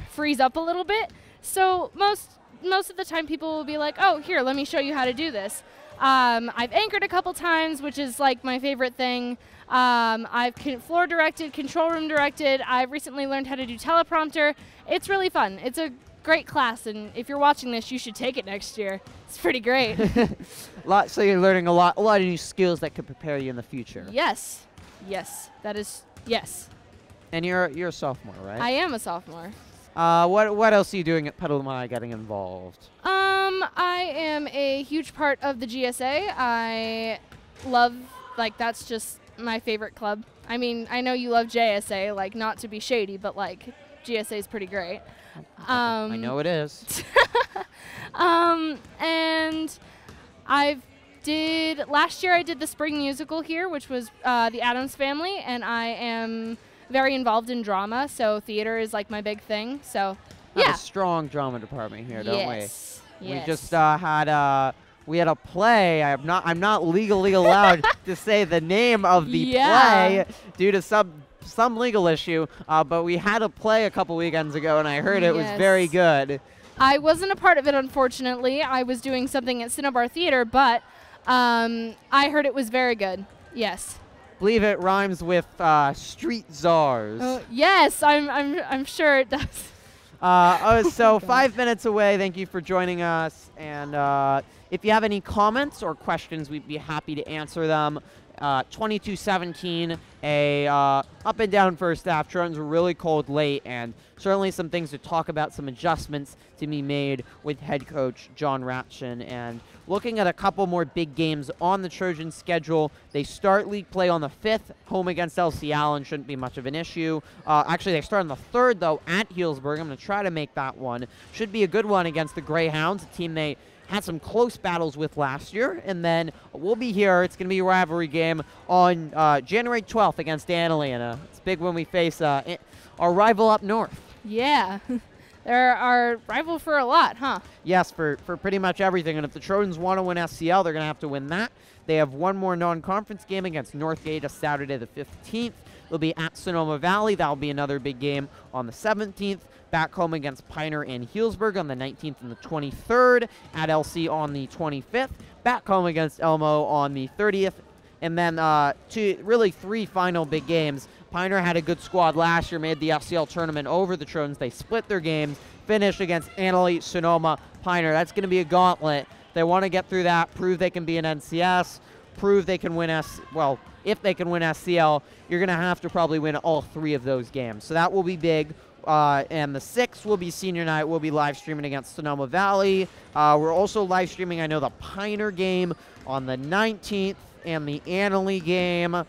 freeze up a little bit. So most of the time, people will be like, "Oh, here, let me show you how to do this." I've anchored a couple times, which is my favorite thing. I've floor directed, control room directed. I've recently learned how to do teleprompter. It's really fun. It's a great class, and if you're watching this, you should take it next year. It's pretty great. So you're learning a lot of new skills that could prepare you in the future. Yes, that is yes. And you're a sophomore, right? I am a sophomore. What else are you doing at Petaluma High getting involved? I am a huge part of the GSA. I love that's just my favorite club. I mean, I know you love JSA, not to be shady, but GSA is pretty great. I know it is. And last year I did the spring musical here, which was the Addams Family, and I am very involved in drama, so theater is my big thing. So yeah, a strong drama department here, don't we? Yes. We just had we had a play. I'm not legally allowed to say the name of the play due to some legal issue. But we had a play a couple weekends ago, and I heard it was very good. I wasn't a part of it, unfortunately. I was doing something at Cinnabar Theater, but I heard it was very good. Yes. Believe it rhymes with street czars. Yes, I'm sure it does. So 5 minutes away. Thank you for joining us. And if you have any comments or questions, we'd be happy to answer them. 22-17, up and down first half. Trojans were really cold late, and certainly some things to talk about, some adjustments to be made with head coach John Ratchin. And looking at a couple more big games on the Trojan schedule, they start league play on the 5th, home against LC Allen, shouldn't be much of an issue. Actually, they start on the 3rd, though, at Healdsburg. I'm going to try to make that one. Should be a good one against the Greyhounds, a team they had some close battles with last year. And then we'll be here. It's going to be a rivalry game on January 12th against Annalena. It's big when we face our rival up north. Yeah. They're our rival for a lot, huh? Yes, for pretty much everything. And if the Trojans want to win SCL, they're going to have to win that. They have one more non-conference game against Northgate on Saturday the 15th. They'll be at Sonoma Valley. That'll be another big game on the 17th. Back home against Piner and Healdsburg on the 19th and the 23rd. At LC on the 25th. Back home against Elmo on the 30th. And then really three final big games. Piner had a good squad last year, made the FCL tournament over the Trojans. They split their games, finished against Annalee, Sonoma, Piner. That's going to be a gauntlet. They want to get through that, prove they can be an NCS, prove they can win if they can win SCL, you're going to have to probably win all three of those games. So that will be big. And the 6th will be senior night. We'll be live streaming against Sonoma Valley. We're also live streaming, I know, the Piner game on the 19th and the Annalee game.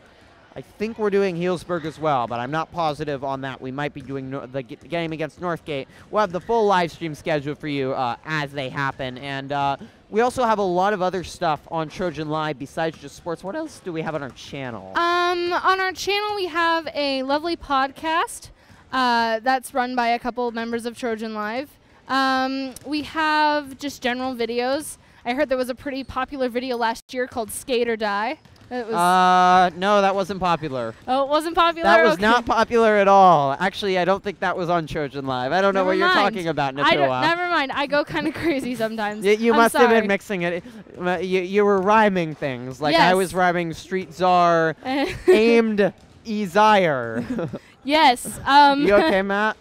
I think we're doing Healdsburg as well, but I'm not positive on that. We might be doing the game against Northgate. We'll have the full live stream schedule for you as they happen. And we also have a lot of other stuff on Trojan Live besides just sports. What else do we have on our channel? On our channel, we have a lovely podcast that's run by a couple of members of Trojan Live. We have just general videos. I heard there was a pretty popular video last year called Skate or Die. It was no, that wasn't popular. Oh, it wasn't popular? That was okay. not popular at all. Actually, I don't think that was on Trojan Live. I don't know what you're talking about, Napua. Never mind. I go kind of crazy sometimes. You must have been mixing it. You were rhyming things. Like yes. I was rhyming Street Czar, aimed Ezire. Yes. You okay, Matt?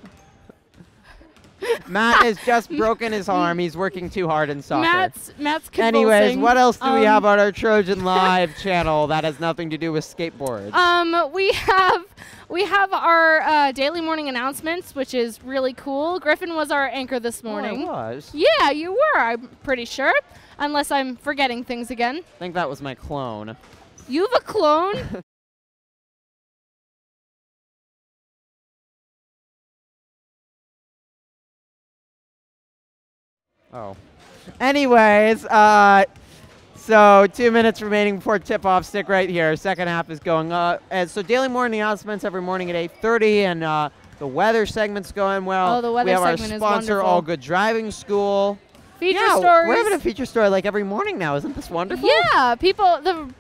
Matt has just broken his arm. He's working too hard in soccer. Matt's convulsing. Anyways, what else do we have on our Trojan Live channel that has nothing to do with skateboards? We have our daily morning announcements, which is really cool. Griffin was our anchor this morning. Oh, I was. Yeah, you were. I'm pretty sure, unless I'm forgetting things again. I think that was my clone. You have a clone? Oh. Anyways, so 2 minutes remaining before tip-off. Stick right here. Second half is going up. And so daily morning announcements every morning at 8:30, and the weather segment's going well. Oh, the weather segment is wonderful. We have our sponsor, All Good Driving School. Feature stories. We're having a feature story like every morning now. Isn't this wonderful? Yeah, the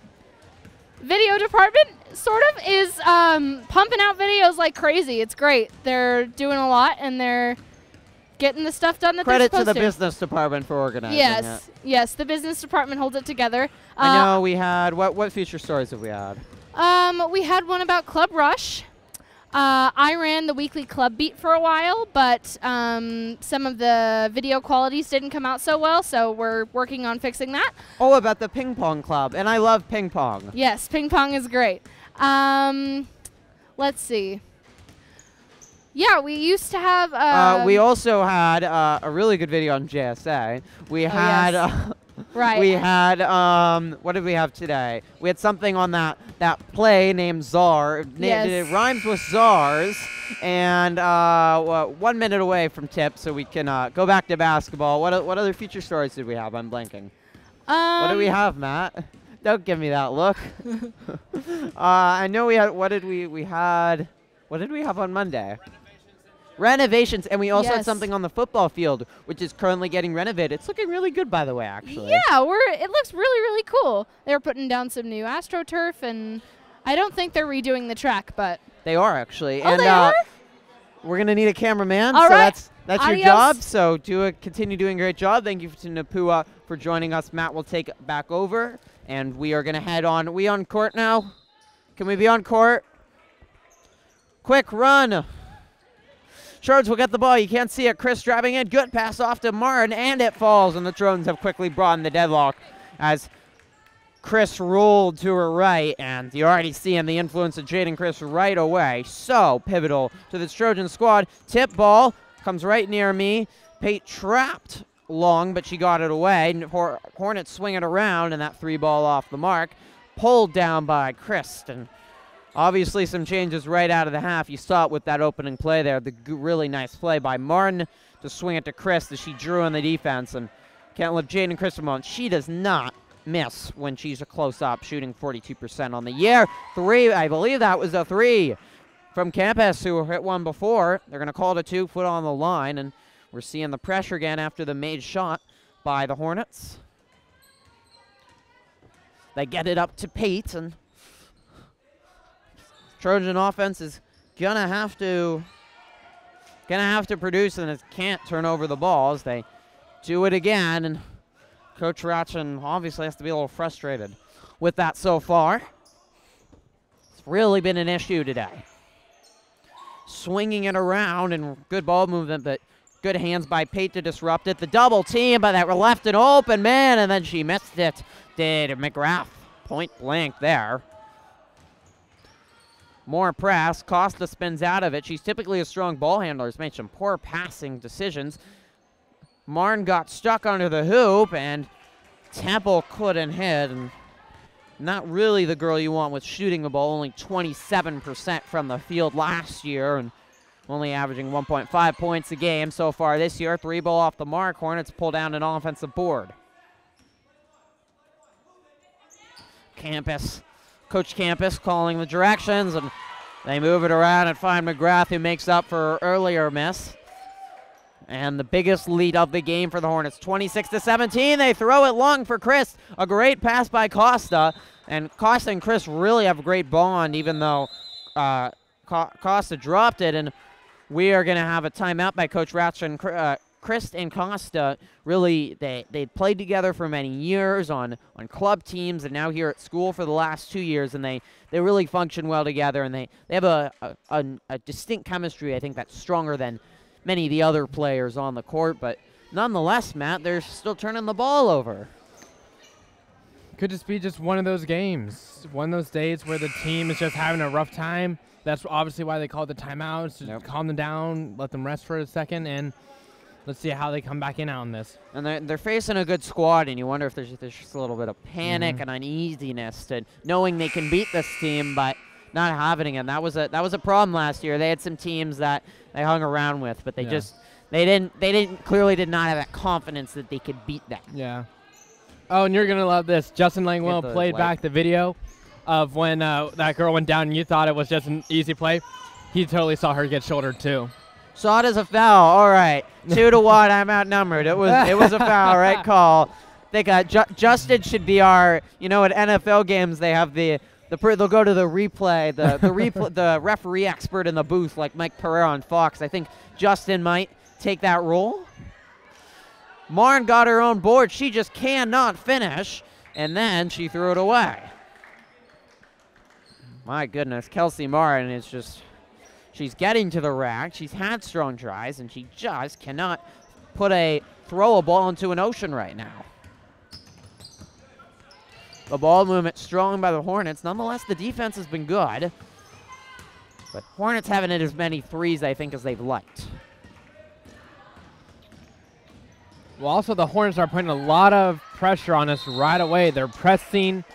video department sort of is pumping out videos like crazy. It's great. They're doing a lot, and they're getting the stuff done that they're supposed to. Credit to the business department for organizing it. Yes, the business department holds it together. I know we had, what feature stories have we had? We had one about Club Rush. I ran the weekly club beat for a while, but some of the video qualities didn't come out so well, so we're working on fixing that. Oh, about the ping pong club, and I love ping pong. Yes, ping pong is great. Let's see. Yeah, we used to have. We also had a really good video on JSA. We had. Yes. Right. We had. What did we have today? We had something on that play named Czar. Yes. It rhymes with czars, and 1 minute away from tip, so we can go back to basketball. What other feature stories did we have? I'm blanking. What do we have, Matt? Don't give me that look. I know we had. What did we had? What did we have on Monday? Renovations, and we also had something on the football field, which is currently getting renovated. It's looking really good, by the way, actually. Yeah, it looks really, really cool. They're putting down some new AstroTurf, and I don't think they're redoing the track, but they are actually. Oh, and they are? We're gonna need a cameraman, All so right. that's Adios. your job. So continue doing a great job. Thank you to Napua for joining us. Matt will take it back over, and we are gonna head on. Are we on court now? Can we be on court? Quick run. Shards will get the ball. You can't see it. Chris driving in. Good pass off to Martin, and it falls, and the Trojans have quickly brought in the deadlock as Chris rolled to her right, and you already seeing the influence of Jaden Chris right away. So pivotal to this Trojan squad. Tip ball comes right near me. Pate trapped long, but she got it away. Hornets swing it around, and that 3 ball off the mark. Pulled down by Chris, and obviously some changes right out of the half. You saw it with that opening play there. The really nice play by Martin to swing it to Chris as she drew in the defense and Can't let Jaden Christopher. She does not miss when she's a close-up, shooting 42% on the year. 3, I believe that was a 3 from Campus, who hit one before. They're going to call it a 2, foot on the line, and we're seeing the pressure again after the made shot by the Hornets. They get it up to Pate, and Trojan offense is gonna have to produce, and it can't turn over the balls. They do it again, and Coach Trojan obviously has to be a little frustrated with that so far. It's really been an issue today. Swinging it around, and good ball movement, but good hands by Pate to disrupt it. The double team, but that left it open, man, and then she missed it. Did McGrath, point blank there. More press. Costa spins out of it. She's typically a strong ball handler. Has made some poor passing decisions. Marn got stuck under the hoop, and Temple couldn't hit. And not really the girl you want with shooting the ball. Only 27% from the field last year, and only averaging 1.5 points a game so far this year. 3 ball off the mark. Hornets pull down an offensive board. Campus, Coach Campus calling the directions, and they move it around and find McGrath, who makes up for earlier miss. And the biggest lead of the game for the Hornets, 26-17. They throw it long for Chris. A great pass by Costa, and Costa and Chris really have a great bond, even though Costa dropped it, and we are going to have a timeout by Coach Ratcher and Chris and Costa. Really, they played together for many years on club teams, and now here at school for the last 2 years, and they really function well together, and they have a distinct chemistry, I think, that's stronger than many of the other players on the court. But nonetheless, Matt, they're still turning the ball over. Could just be just one of those games, one of those days where the team is just having a rough time. That's obviously why they called the timeouts, to calm them down, let them rest for a second, and let's see how they come back in on this. And they're facing a good squad, and you wonder if there's just a little bit of panic and uneasiness to knowing they can beat this team, but not having it. And that was a problem last year. They had some teams that they hung around with, but they clearly did not have that confidence that they could beat them. Yeah. Oh, and you're gonna love this. Justin Langwell played back the video of when that girl went down, and you thought it was just an easy play. He totally saw her get shouldered too. Saw it as a foul. All right, 2-1. I'm outnumbered. It was a foul. Right call. I think Justin should be our. At NFL games they have they'll go to the replay, the referee expert in the booth, like Mike Pereira on Fox. I think Justin might take that role. Marn got her own board. She just cannot finish, and then she threw it away. My goodness, Kelsey Martin is just. She's getting to the rack. She's had strong tries, and she just cannot throw a ball into an ocean right now. The ball movement strong by the Hornets. Nonetheless, the defense has been good. But Hornets haven't hit as many threes, I think, as they've liked. Well, also, the Hornets are putting a lot of pressure on us right away. They're pressing,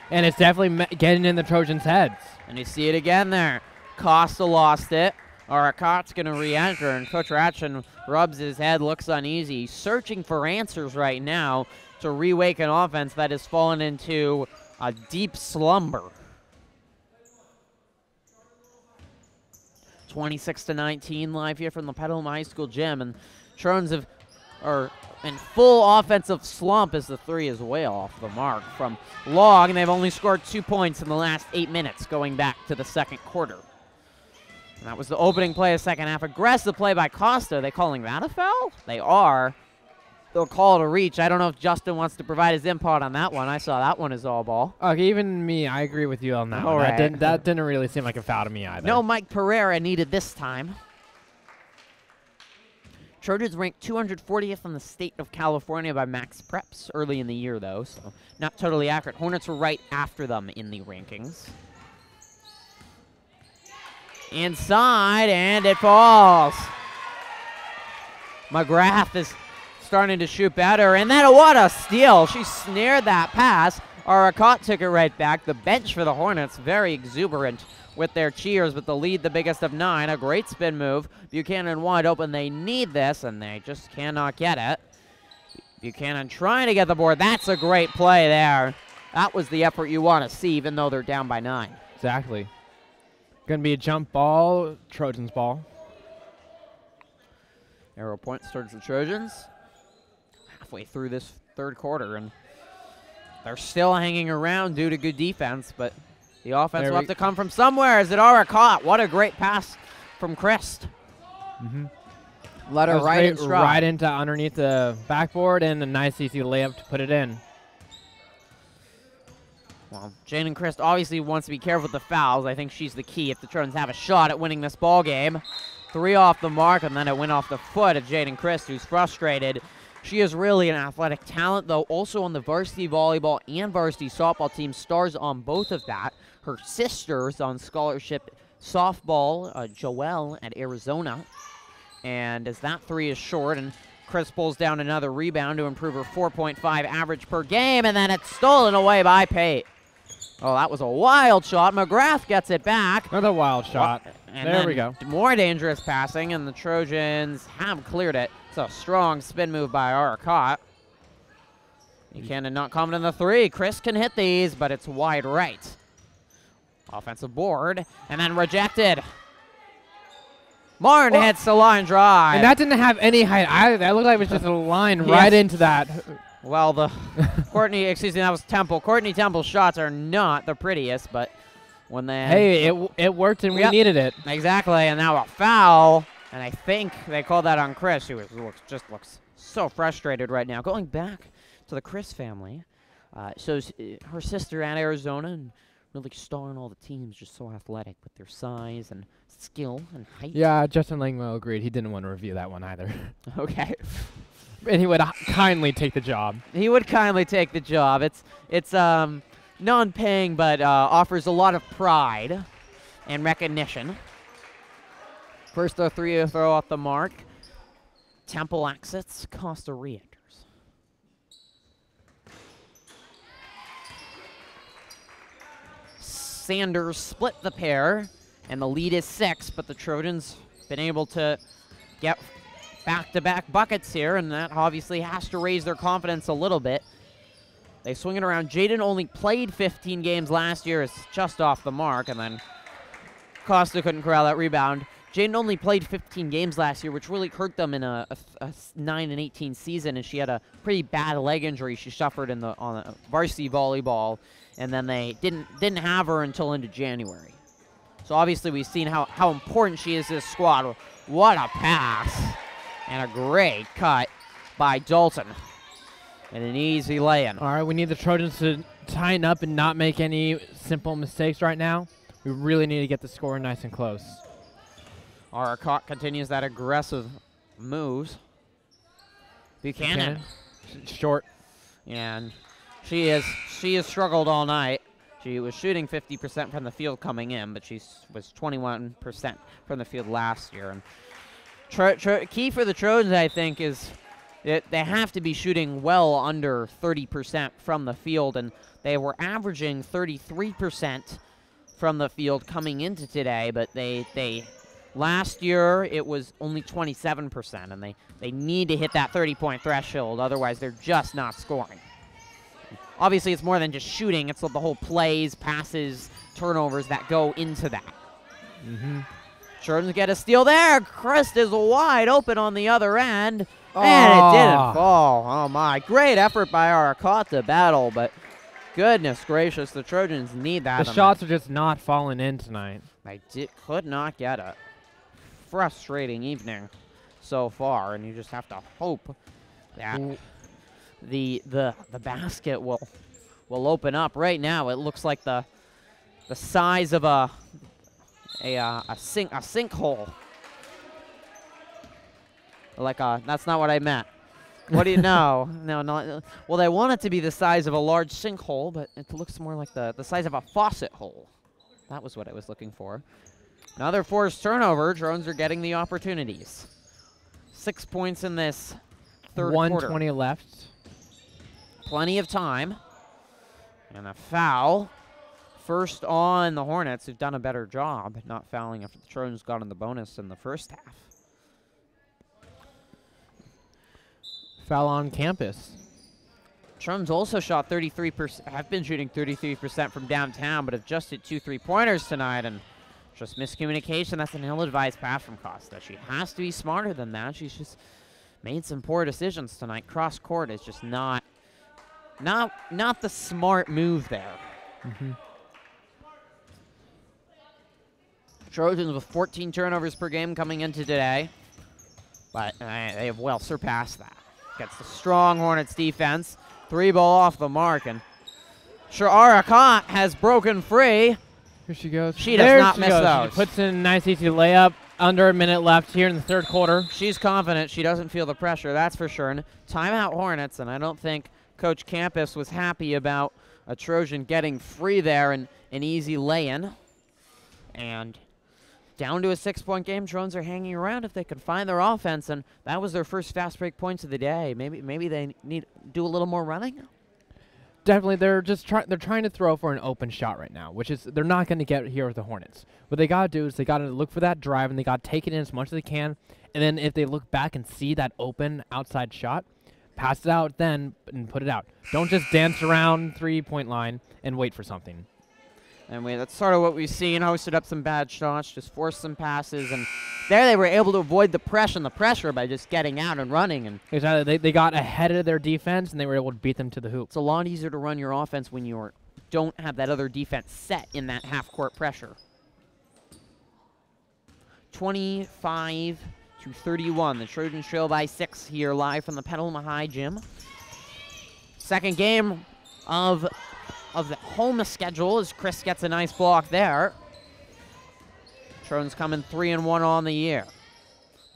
and it's definitely getting in the Trojans' heads. And you see it again there. Costa lost it. Aracott's going to re-enter, and Coach Ratchen rubs his head, looks uneasy. He's searching for answers right now to re-wake an offense that has fallen into a deep slumber. 26-19 live here from the Petaluma High School gym, and Trojans are in full offensive slump as the 3 is way off the mark from Long, and they've only scored 2 points in the last 8 minutes going back to the second quarter. And that was the opening play of the second half. Aggressive play by Costa. Are they calling that a foul? They are. They'll call it a reach. I don't know if Justin wants to provide his input on that one. I saw that one as all ball. Okay, even me, I agree with you on that one. Right. That didn't really seem like a foul to me either. No Mike Pereira needed this time. Trojans ranked 240th in the state of California by Max Preps early in the year, though, so not totally accurate. Hornets were right after them in the rankings. Inside, and it falls. McGrath is starting to shoot better, and then what a steal. She snared that pass. Aracott took it right back. The bench for the Hornets, very exuberant with their cheers, but the lead, the biggest of 9. A great spin move. Buchanan wide open. They need this, and they just cannot get it. Buchanan trying to get the board. That's a great play there. That was the effort you want to see, even though they're down by 9. Exactly. Going to be a jump ball, Trojans ball. Arrow points towards the Trojans. Halfway through this third quarter, and they're still hanging around due to good defense, but the offense will have to come from somewhere. Is it caught? What a great pass from Christ. Let her right in stride. Right into underneath the backboard, and a nice easy layup to put it in. Well, Jaden Christ obviously wants to be careful with the fouls. I think she's the key if the Trojans have a shot at winning this ball game. 3 off the mark, and then it went off the foot of Jaden Christ, who's frustrated. She is really an athletic talent, though, also on the varsity volleyball and varsity softball team, stars on both of that. Her sister's on scholarship softball, Joelle at Arizona. And as that 3 is short, and Chris pulls down another rebound to improve her 4.5 average per game, and then it's stolen away by Pate. Oh, that was a wild shot. McGrath gets it back. Another wild shot. And there we go. More dangerous passing, and the Trojans have cleared it. It's a strong spin move by Arcot. Buchanan not confident in the 3. Chris can hit these, but it's wide right. Offensive board, and then rejected. Martin hits the line drive. And that didn't have any height either. That looked like it was just a line right into that. Well, the that was Temple. Courtney Temple's shots are not the prettiest, but when they... Hey, it worked and we needed it. Exactly, and now a foul. And I think they called that on Chris, who just looks so frustrated right now. Going back to the Chris family, so her sister at Arizona, and really starring all the teams, just so athletic with their size and skill and height. Yeah, Justin Langwell agreed. He didn't want to review that one either. Okay. And he would kindly take the job. He would kindly take the job. It's non-paying, but offers a lot of pride and recognition. First 3 throw off the mark. Temple exits. Costa re-enters. Sanders split the pair, and the lead is 6, but the Trojans been able to get back-to-back buckets here, and that obviously has to raise their confidence a little bit. They swing it around. Jaden only played 15 games last year. It's just off the mark, and then Costa couldn't corral that rebound. Jaden only played 15 games last year, which really hurt them in a 9-18 season, and she had a pretty bad leg injury she suffered on the varsity volleyball, and then they didn't have her until into January. So obviously we've seen how important she is to this squad. What a pass. And a great cut by Dalton. And an easy lay-in. All right, we need the Trojans to tighten up and not make any simple mistakes right now. We really need to get the score nice and close. Arcot continues that aggressive moves. Buchanan. Short. And she has struggled all night. She was shooting 50% from the field coming in, but she was 21% from the field last year. And key for the Trojans, I think, is that they have to be shooting well under 30% from the field, and they were averaging 33% from the field coming into today, but they last year it was only 27%, and they need to hit that 30-point threshold, otherwise they're just not scoring. Obviously, it's more than just shooting. It's the whole plays, passes, turnovers that go into that. Trojans get a steal there. Christ is wide open on the other end. And it didn't fall. Oh, my. Great effort by Arcot to battle, but goodness gracious, the Trojans need that. The shots are just not falling in tonight. They could not get it. Frustrating evening so far, and you just have to hope that the basket will open up. Right now, it looks like the size of a sinkhole. That's not what I meant. What do you know? No. Well, they want it to be the size of a large sinkhole, but it looks more like the size of a faucet hole. That was what I was looking for. Another forced turnover. Drones are getting the opportunities. 6 points in this third quarter. 1:20 left. Plenty of time. And a foul. First on the Hornets, who've done a better job not fouling after the Trojans got in the bonus in the first half. Foul on campus. Trojans also shot 33%, have been shooting 33% from downtown, but have just hit 2 3-pointers tonight, and just miscommunication. That's an ill-advised pass from Costa. She has to be smarter than that. She's just made some poor decisions tonight. Cross court is just not the smart move there. Trojans with 14 turnovers per game coming into today, but they have well surpassed that. Gets the strong Hornets defense. 3 ball off the mark, and Sha'ara Khan has broken free. Here she goes. She does not miss those. She puts in a nice easy layup. Under a minute left here in the third quarter. She's confident. She doesn't feel the pressure, that's for sure. And timeout Hornets, and I don't think Coach Campus was happy about a Trojan getting free there and an easy lay-in. And down to a 6-point game. Trojans are hanging around if they can find their offense, and that was their first fast break points of the day. Maybe they need to do a little more running. Definitely, they're trying to throw for an open shot right now, which is they're not going to get here with the Hornets. What they got to do is they got to look for that drive, and they got to take it in as much as they can. And then if they look back and see that open outside shot, pass it out then and put it out. Don't just dance around 3-point line and wait for something. And that's sort of what we've seen. Hosted up some bad shots, just forced some passes, and there they were able to avoid the pressure by just getting out and running. And exactly, they got ahead of their defense, and they were able to beat them to the hoop. It's a lot easier to run your offense when you don't have that other defense set in that half-court pressure. 25-31. The Trojans trail by 6 here live from the Petaluma High gym. Second game of the home schedule as Chris gets a nice block there. Trojans coming 3-1 on the year.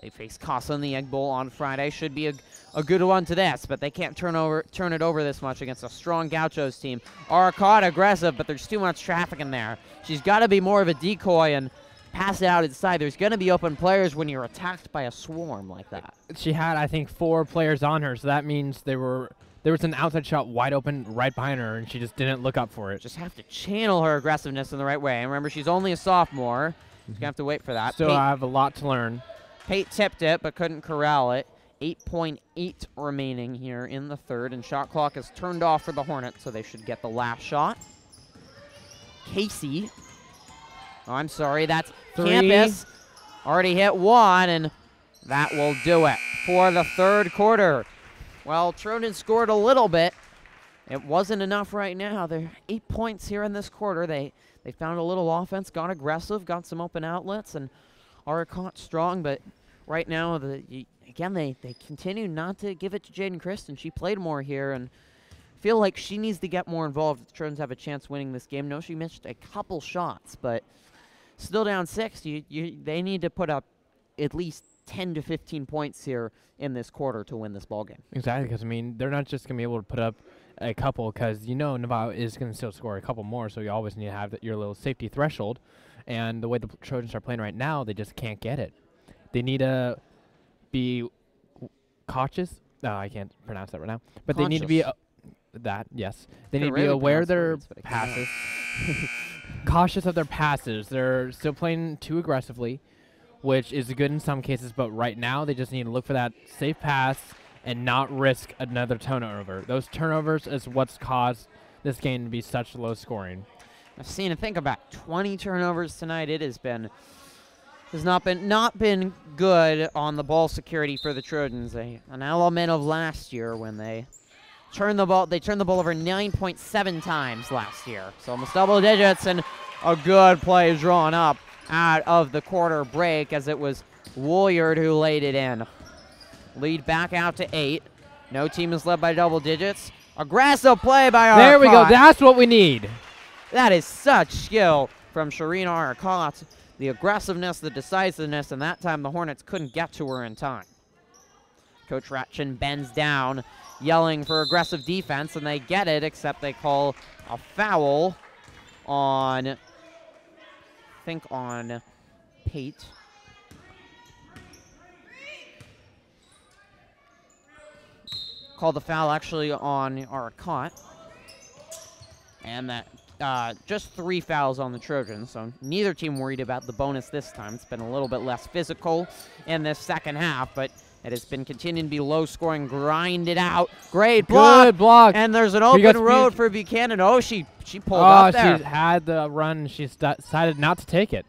They face Casa in the Egg Bowl on Friday. Should be a good one to this, but they can't turn it over this much against a strong Gauchos team. Arcot aggressive, but there's too much traffic in there. She's got to be more of a decoy and pass it out inside. There's going to be open players when you're attacked by a swarm like that. She had, I think, 4 players on her, so that means there was an outside shot wide open right behind her, and she just didn't look up for it. Just have to channel her aggressiveness in the right way. And remember, she's only a sophomore. She's going to have to wait for that. Still have a lot to learn. Pate tipped it, but couldn't corral it. 8.8 remaining here in the third, and shot clock is turned off for the Hornets, so they should get the last shot. Casey. Oh, I'm sorry, that's 3. Campus. Already hit 1, and that will do it for the third quarter. Well, Trojan scored a little bit. It wasn't enough right now. They're 8 points here in this quarter. They found a little offense, got aggressive, got some open outlets, and are caught strong. But right now, again, they continue not to give it to Jaden Christen. She played more here, and feel like she needs to get more involved if the Trojans have a chance winning this game. No, she missed a couple shots, but still down 6. They need to put up at least 10 to 15 points here in this quarter to win this ball game. Exactly, because, I mean, they're not just going to be able to put up a couple because, Novato is going to still score a couple more, so you always need to have your little safety threshold. And the way the Trojans are playing right now, they just can't get it. They need to be cautious. No, I can't pronounce that right now. But Conscious. They need to be yes. They need to be aware of their passes. Cautious of their passes. They're still playing too aggressively, which is good in some cases, but right now they just need to look for that safe pass and not risk another turnover. Those turnovers is what's caused this game to be such low scoring. I've seen it. Think about 20 turnovers tonight. It has not been good on the ball security for the Trojans. An element of last year when they turned the ball over 9.7 times last year. So almost double digits, and a good play drawn up out of the quarter break as it was Woolyard who laid it in. Lead back out to 8. No team is led by double digits. Aggressive play by Arcot. There we go. That's what we need. That is such skill from Shireen Arcot. The aggressiveness, the decisiveness, and that time the Hornets couldn't get to her in time. Coach Ratchin bends down, yelling for aggressive defense, and they get it, except they call a foul on, I think on Pate. Called the foul actually on Arcot. And that just 3 fouls on the Trojans, so neither team worried about the bonus this time. It's been a little bit less physical in this second half, but It has been continuing to be low scoring, grinded out. Great block. Good block. And there's an open road for Buchanan. Oh, she pulled up there. She had the run. She decided not to take it.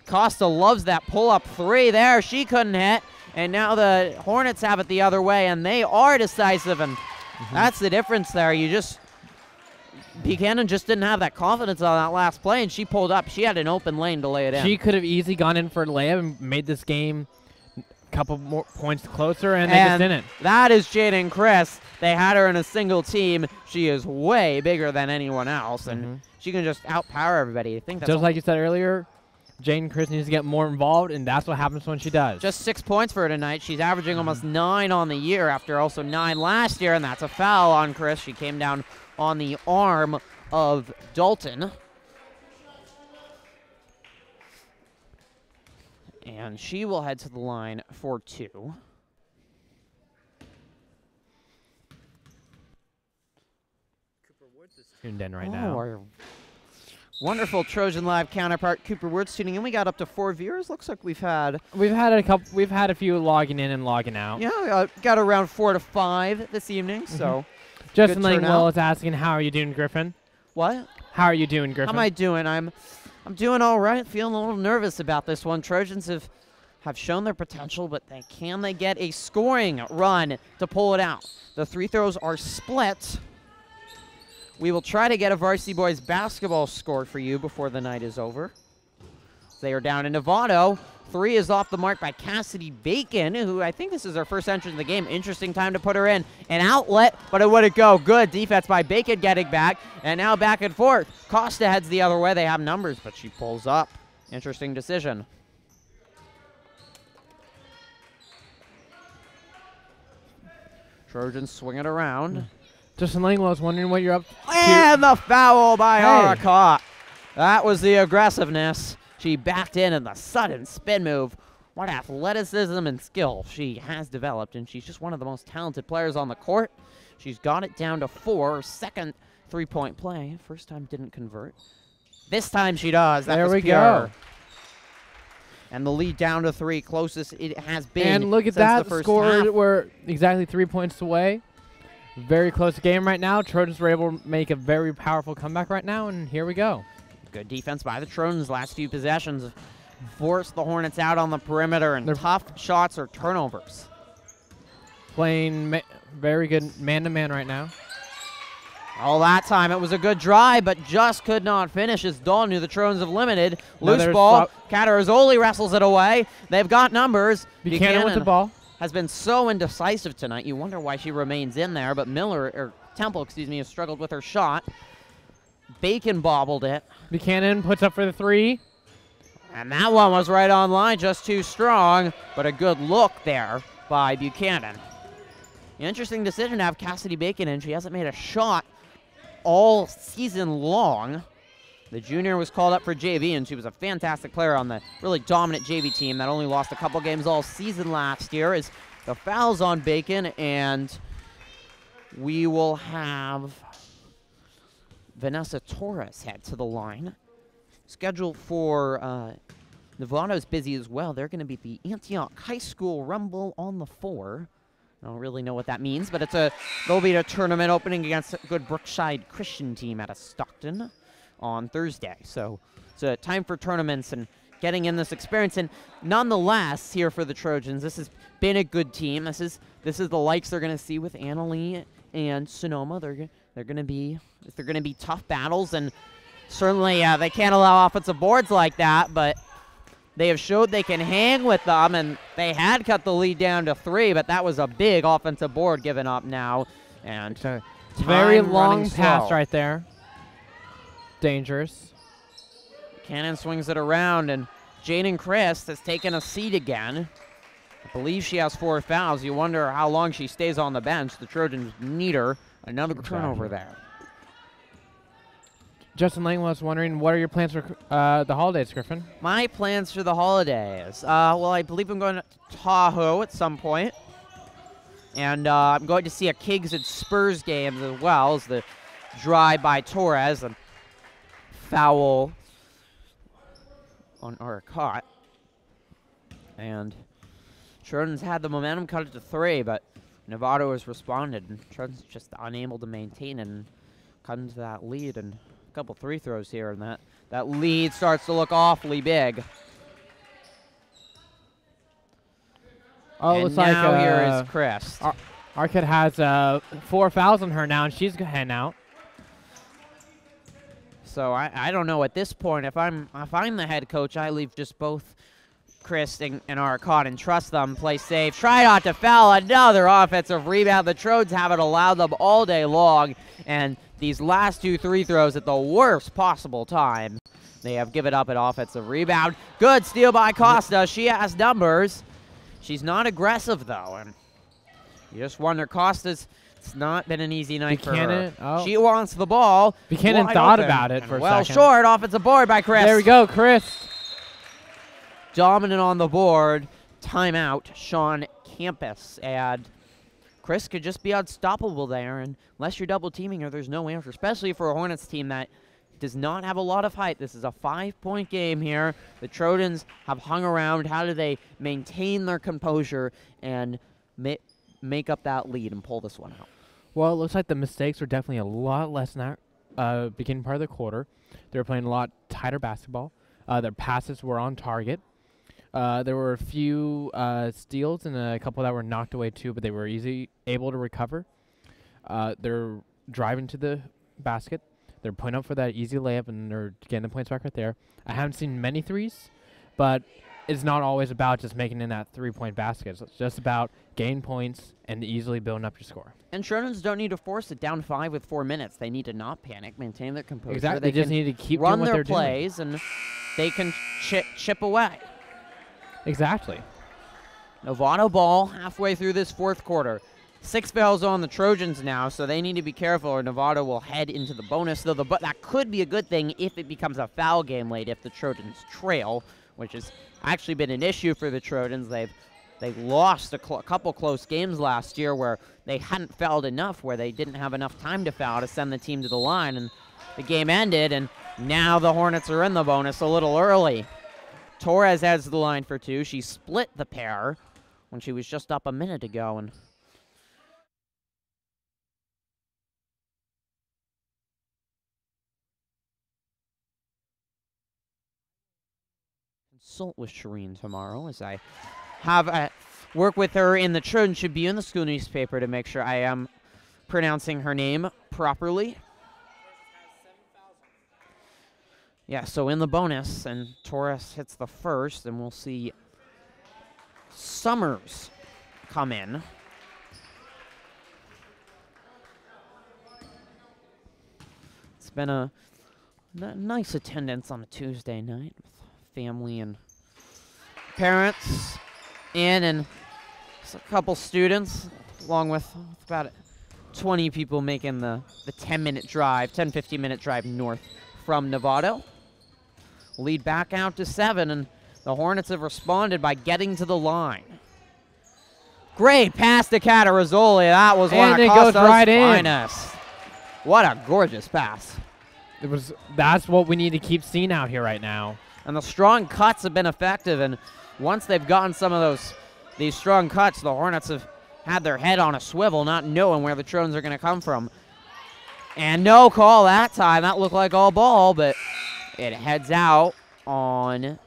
Costa loves that pull-up 3 there. She couldn't hit. And now the Hornets have it the other way, and they are decisive. And that's the difference there. Buchanan just didn't have that confidence on that last play, and she pulled up. She had an open lane to lay it in. She could have easily gone in for a layup and made this game a couple more points closer, and they just didn't. That is Jaden Chris. They had her in a single team. She is way bigger than anyone else, and she can just outpower everybody. I think that's just like you said earlier, Jaden Chris needs to get more involved, and that's what happens when she does. Just 6 points for her tonight. She's averaging almost 9 on the year after also 9 last year, and that's a foul on Chris. She came down on the arm of Dalton. And she will head to the line for 2. Cooper Woods is tuned in right now. Our wonderful Trojan Live counterpart, Cooper Woods, tuning in. We got up to 4 viewers. Looks like we've had a few logging in and logging out. Yeah, we got around 4 to 5 this evening. So Justin Langwell is asking, "How are you doing, Griffin?" What? How are you doing, Griffin? How am I doing? I'm doing all right. Feeling a little nervous about this one. Trojans have shown their potential, but can they get a scoring run to pull it out? The 3 throws are split. We will try to get a Varsity Boys basketball score for you before the night is over. They are down in Novato. 3 is off the mark by Cassidy Bacon, who I think this is her first entrance in the game. Interesting time to put her in. An outlet, but it wouldn't go. Good defense by Bacon getting back, and now back and forth. Costa heads the other way. They have numbers, but she pulls up. Interesting decision. Trojans swing it around. Justin Langwell is wondering what you're up to. And the foul by Arcott. That was the aggressiveness. She backed in the sudden spin move. What athleticism and skill she has developed, and she's just one of the most talented players on the court. She's got it down to 4. Second 3-point play. First time didn't convert. This time she does. There we go. And the lead down to 3, closest it has been. And look at that score. We're exactly 3 points away. Very close game right now. Trojans were able to make a very powerful comeback right now, and here we go. Good defense by the Trojans. Last few possessions forced the Hornets out on the perimeter, and tough shots or turnovers. Playing very good man-to-man right now. All that time, it was a good drive, but just could not finish as Dawn knew the Trojans have limited. Loose ball. Catarazoli wrestles it away. They've got numbers. Buchanan with the ball. Has been so indecisive tonight. You wonder why she remains in there, but Temple, has struggled with her shot. Bacon bobbled it. Buchanan puts up for the 3. And that one was right on line, just too strong, but a good look there by Buchanan. An interesting decision to have Cassidy Bacon in. She hasn't made a shot all season long. The junior was called up for JV, and she was a fantastic player on the really dominant JV team that only lost a couple games all season last year. As the foul's on Bacon, and we will have Vanessa Torres head to the line. Scheduled for Novato's busy as well. They're going to be at the Antioch High School Rumble on the 4. I don't really know what that means, but they'll be at a tournament opening against a good Brookside Christian team out of Stockton on Thursday. So it's a time for tournaments and getting in this experience. And nonetheless, here for the Trojans, this has been a good team. This is the likes they're going to see with Annalee and Sonoma. They're going to be tough battles, and certainly they can't allow offensive boards like that, but they have showed they can hang with them, and they had cut the lead down to 3, but that was a big offensive board given up now. And very long pass right there. Dangerous. Cannon swings it around, and Jaden Chris has taken a seat again. I believe she has 4 fouls. You wonder how long she stays on the bench. The Trojans need her. Another turnover there. Justin Langwell is wondering, what are your plans for the holidays, Griffin? My plans for the holidays? Well, I believe I'm going to Tahoe at some point. And I'm going to see a Kings and Spurs game as well as the drive by Torres. And foul on Arcott. And Trojans had the momentum, cut it to 3, but Novato has responded, and Trojans just unable to maintain and cut into that lead. And a couple free throws here, and that lead starts to look awfully big. Oh, and looks now like here is Chris. Our kid has 4 fouls on her now, and she's heading out. So I don't know at this point. If I'm the head coach, I leave just both Chris and Arcot and trust them, play safe. Try not to foul. Another offensive rebound. The Trojans haven't allowed them all day long, and these last 2 free throws at the worst possible time. They have given up an offensive rebound. Good steal by Costa. She has numbers. She's not aggressive, though, and you just wonder. Costa's, it's not been an easy night for her. Oh. She wants the ball. Buchanan thought about it for a well second. Short, offensive board by Chris. There we go, Chris. Dominant on the board. Timeout, Sean Campus. And Chris could just be unstoppable there, and unless you're double teaming her, there's no answer, especially for a Hornets team that does not have a lot of height. This is a 5-point game here. The Trojans have hung around. How do they maintain their composure and make up that lead and pull this one out? Well, it looks like the mistakes were definitely a lot less in that beginning part of the quarter. They were playing a lot tighter basketball. Their passes were on target. There were a few steals and a couple that were knocked away too, but they were able to recover. They're driving to the basket. They're putting up for that easy layup, and they're getting the points back right there. I haven't seen many threes, but it's not always about just making in that 3-point basket. It's just about gain points and easily building up your score. And Trojans don't need to force it down 5 with 4 minutes. They need to not panic, maintain their composure. Exactly. They just need to keep run doing what their they're plays, doing. and they can chip away. Exactly. Novato ball halfway through this 4th quarter. 6 fouls on the Trojans now, so they need to be careful, or Novato will head into the bonus. Though that could be a good thing if it becomes a foul game late, if the Trojans trail, which has actually been an issue for the Trojans. They've lost a couple close games last year where they hadn't fouled enough, where they didn't have enough time to foul to send the team to the line, and the game ended, and now the Hornets are in the bonus a little early. Torres heads to the line for 2. She split the pair when she was just up a minute ago, and consult with Shireen tomorrow as I have work with her in the Trojan Tribune, the school newspaper, to make sure I am pronouncing her name properly. Yeah, so in the bonus, and Torres hits the first, and we'll see Summers come in. It's been a nice attendance on a Tuesday night with family and parents in, and a couple students, along with about 20 people making the 10-minute drive, 10-15-minute drive north from Novato. Lead back out to 7, and the Hornets have responded by getting to the line. Great pass to Catarazzoli. That was one of Costa's finest. What a gorgeous pass. That's what we need to keep seeing out here right now. And the strong cuts have been effective, and once they've gotten some of these strong cuts, the Hornets have had their head on a swivel, not knowing where the Trojans are going to come from. And no call that time. That looked like all ball, but it heads out on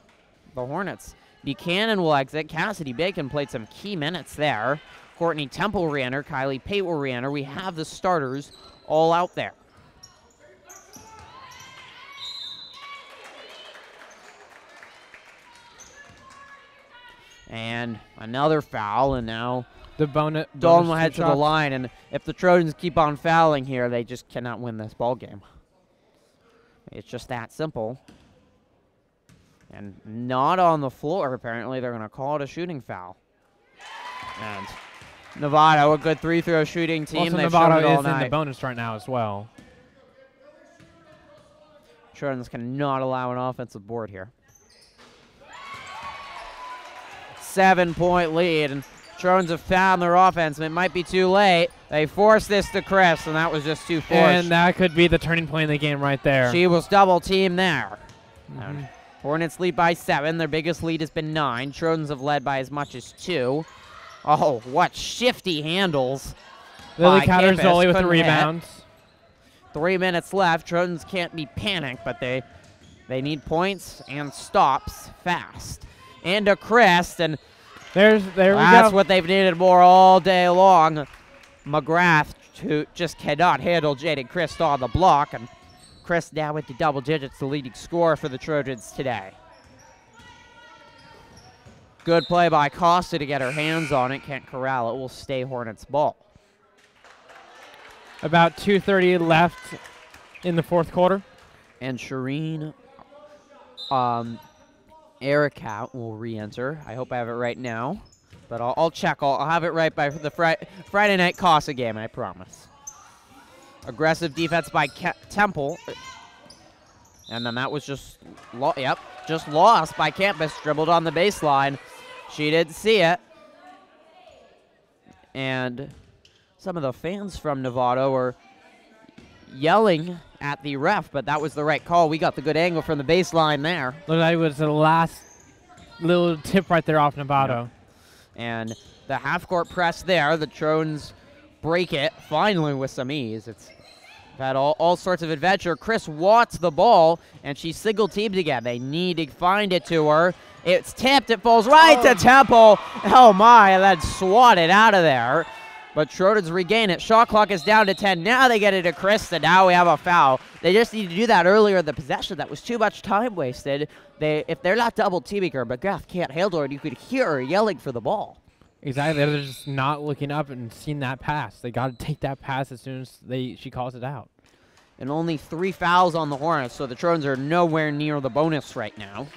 the Hornets. Buchanan will exit. Cassidy Bacon played some key minutes there. Courtney Temple re-enter. Kylie Pate will re-enter. We have the starters all out there. And another foul, and now Dalton will head to the line. And if the Trojans keep on fouling here, they just cannot win this ball game. It's just that simple. And not on the floor, apparently. They're going to call it a shooting foul. And Novato, a good three-throw shooting team. Also, Novato is in the bonus right now as well. Trojans cannot allow an offensive board here. 7-point lead, and Trojans have found their offense. It might be too late. They forced this to Chris, and that was just too forced. And that could be the turning point in the game right there. She was double-teamed there. Hornets lead by 7. Their biggest lead has been 9. Trojans have led by as much as 2. Oh, what shifty handles. Lily counters Zoli with the rebounds. 3 minutes left. Trojans can't be panicked, but they need points and stops fast. And a crest, and there we go. That's what they've needed more all day long. McGrath who just cannot handle Jaden Christ on the block, and Christ now with the double digits, the leading scorer for the Trojans today. Good play by Costa to get her hands on it. Can't corral it. Will stay Hornets ball. About 2:30 left in the fourth quarter. And Shireen Erica will re-enter. I hope I have it right now. But I'll check. I'll have it right by the Friday night Casa game, I promise. Aggressive defense by Temple. And then that was just lost by Campus. Dribbled on the baseline. She didn't see it. And some of the fans from Novato were yelling at the ref, but that was the right call. We got the good angle from the baseline there. Looked like it was the last little tip right there off Novato. Yep. And the half-court press there. The Trojans break it finally with some ease. It's had all sorts of adventure. Chris Watts the ball, and she's single-teamed again. They need to find it to her. It's tipped. It falls right to Temple. Oh, my, and then swatted out of there. But Trojans regain it. Shot clock is down to 10. Now they get it to Chris, and now we have a foul. They just need to do that earlier in the possession. That was too much time wasted. If they're not double-teaming her, McGrath can't handle her, and you could hear her yelling for the ball. Exactly. They're just not looking up and seeing that pass. They got to take that pass as soon as she calls it out. And only 3 fouls on the Hornets, so the Trojans are nowhere near the bonus right now.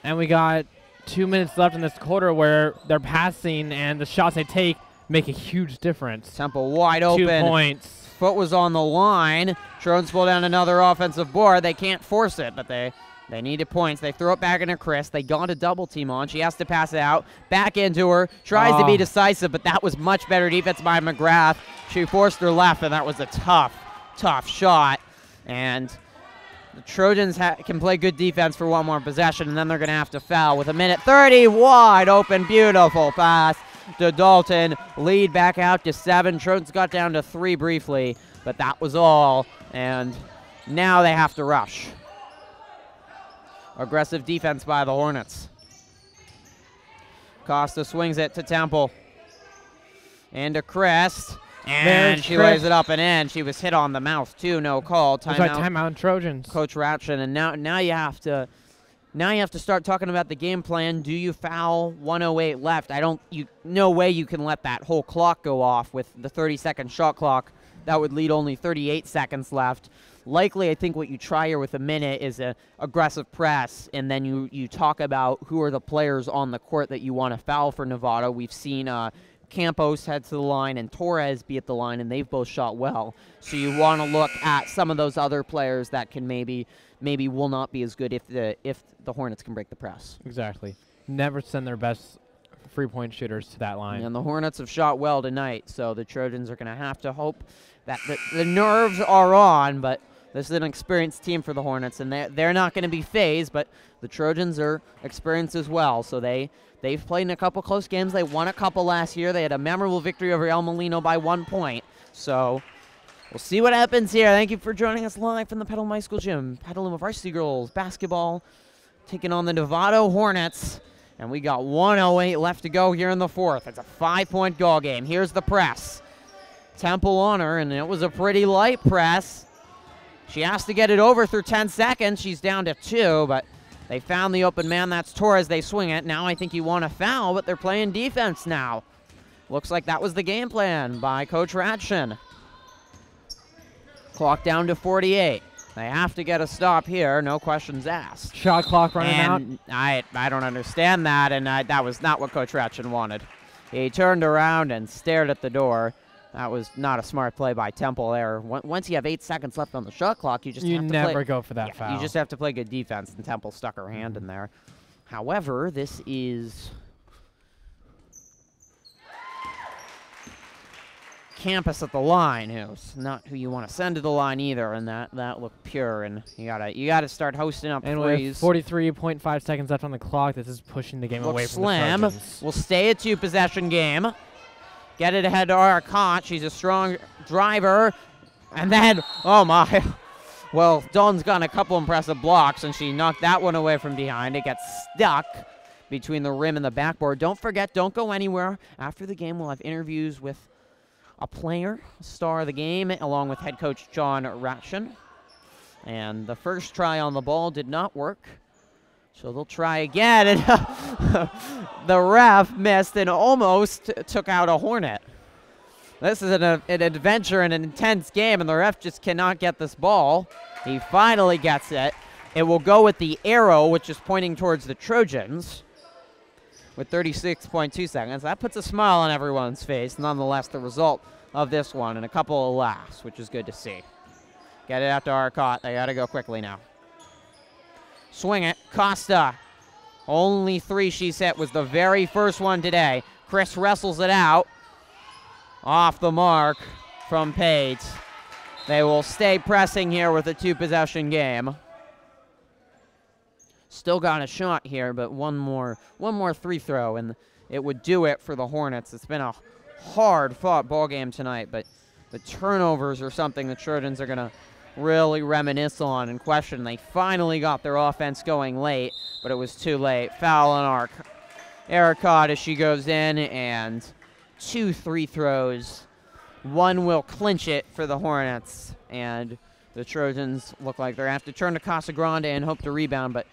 And we got 2 minutes left in this quarter where they're passing, and the shots they take make a huge difference. Temple wide open. 2 points. Foot was on the line. Trojans pull down another offensive board. They can't force it, but they needed points. They throw it back into Chris. They got a double team on. She has to pass it out. Back into her. Tries to be decisive, but that was much better defense by McGrath. She forced her left, and that was a tough shot. And the Trojans can play good defense for one more possession, and then they're going to have to foul with 1:30. Wide open, beautiful pass to Dalton. Lead back out to 7. Trojans got down to 3 briefly, but that was all. And now they have to rush. Aggressive defense by the Hornets. Costa swings it to Temple. And to Crest. And she lays it up and in. She was hit on the mouth too. No call. Timeout Trojans. Coach Ratchin. And now you have to start talking about the game plan. Do you foul? 1:08 left. No way you can let that whole clock go off with the 30-second shot clock. That would lead only 38 seconds left. Likely, I think what you try here with a minute is an aggressive press, and then you talk about who are the players on the court that you want to foul for Novato. We've seen Campos head to the line and Torres be at the line, and they've both shot well. So you want to look at some of those other players that can maybe will not be as good if the Hornets can break the press. Exactly. Never send their best three-point shooters to that line. And the Hornets have shot well tonight, so the Trojans are going to have to hope that the nerves are on, but this is an experienced team for the Hornets, and they're not going to be phased, but the Trojans are experienced as well, so they've played in a couple close games. They won a couple last year. They had a memorable victory over El Molino by 1 point, so we'll see what happens here. Thank you for joining us live from the Petaluma High School gym. Petaluma Varsity girls basketball taking on the Novato Hornets, and we got 1:08 left to go here in the fourth. It's a 5-point goal game. Here's the press. Temple on her, and it was a pretty light press. She has to get it over through 10 seconds. She's down to 2, but they found the open man. That's Torres. They swing it. Now I think you want to foul, but they're playing defense now. Looks like that was the game plan by Coach Ratchin. Clock down to 48. They have to get a stop here. No questions asked. Shot clock running out. I don't understand that, and that was not what Coach Ratchin wanted. He turned around and stared at the door. That was not a smart play by Temple there. Once you have 8 seconds left on the shot clock, you never go for that foul. You just have to play good defense, and Temple stuck her hand in there. However, this is campus at the line, who's not who you want to send to the line either, and that looked pure. And you gotta start hosting up and threes. with 43.5 seconds left on the clock, this is pushing the game away from slam. the Trojans. Will stay a 2-possession game. Get it ahead to Arcot. She's a strong driver, and then oh my. Well, Dawn's got a couple impressive blocks, and she knocked that one away from behind. It gets stuck between the rim and the backboard. Don't forget, don't go anywhere. After the game, we'll have interviews with a player, star of the game, along with head coach John Ratchen. And the first try on the ball did not work, so they'll try again. And the ref missed and almost took out a Hornet. This is an adventure and an intense game, and the ref just cannot get this ball. He finally gets it. It will go with the arrow, which is pointing towards the Trojans, with 36.2 seconds. That puts a smile on everyone's face. Nonetheless, the result of this one, and a couple of laughs, which is good to see. Get it out to Arcot. They got to go quickly now. Swing it. Costa. Only 3 she's hit. Was the very first one today. Chris wrestles it out. Off the mark from Pate. They will stay pressing here with a 2-possession game. Still got a shot here, but one more free throw, and it would do it for the Hornets. It's been a hard-fought ball game tonight, but the turnovers are something the Trojans are going to really reminisce on and question. They finally got their offense going late, but it was too late. Foul on Arcot as she goes in, and 2 free throws. One will clinch it for the Hornets, and the Trojans look like they're going to have to turn to Casagrande and hope to rebound, but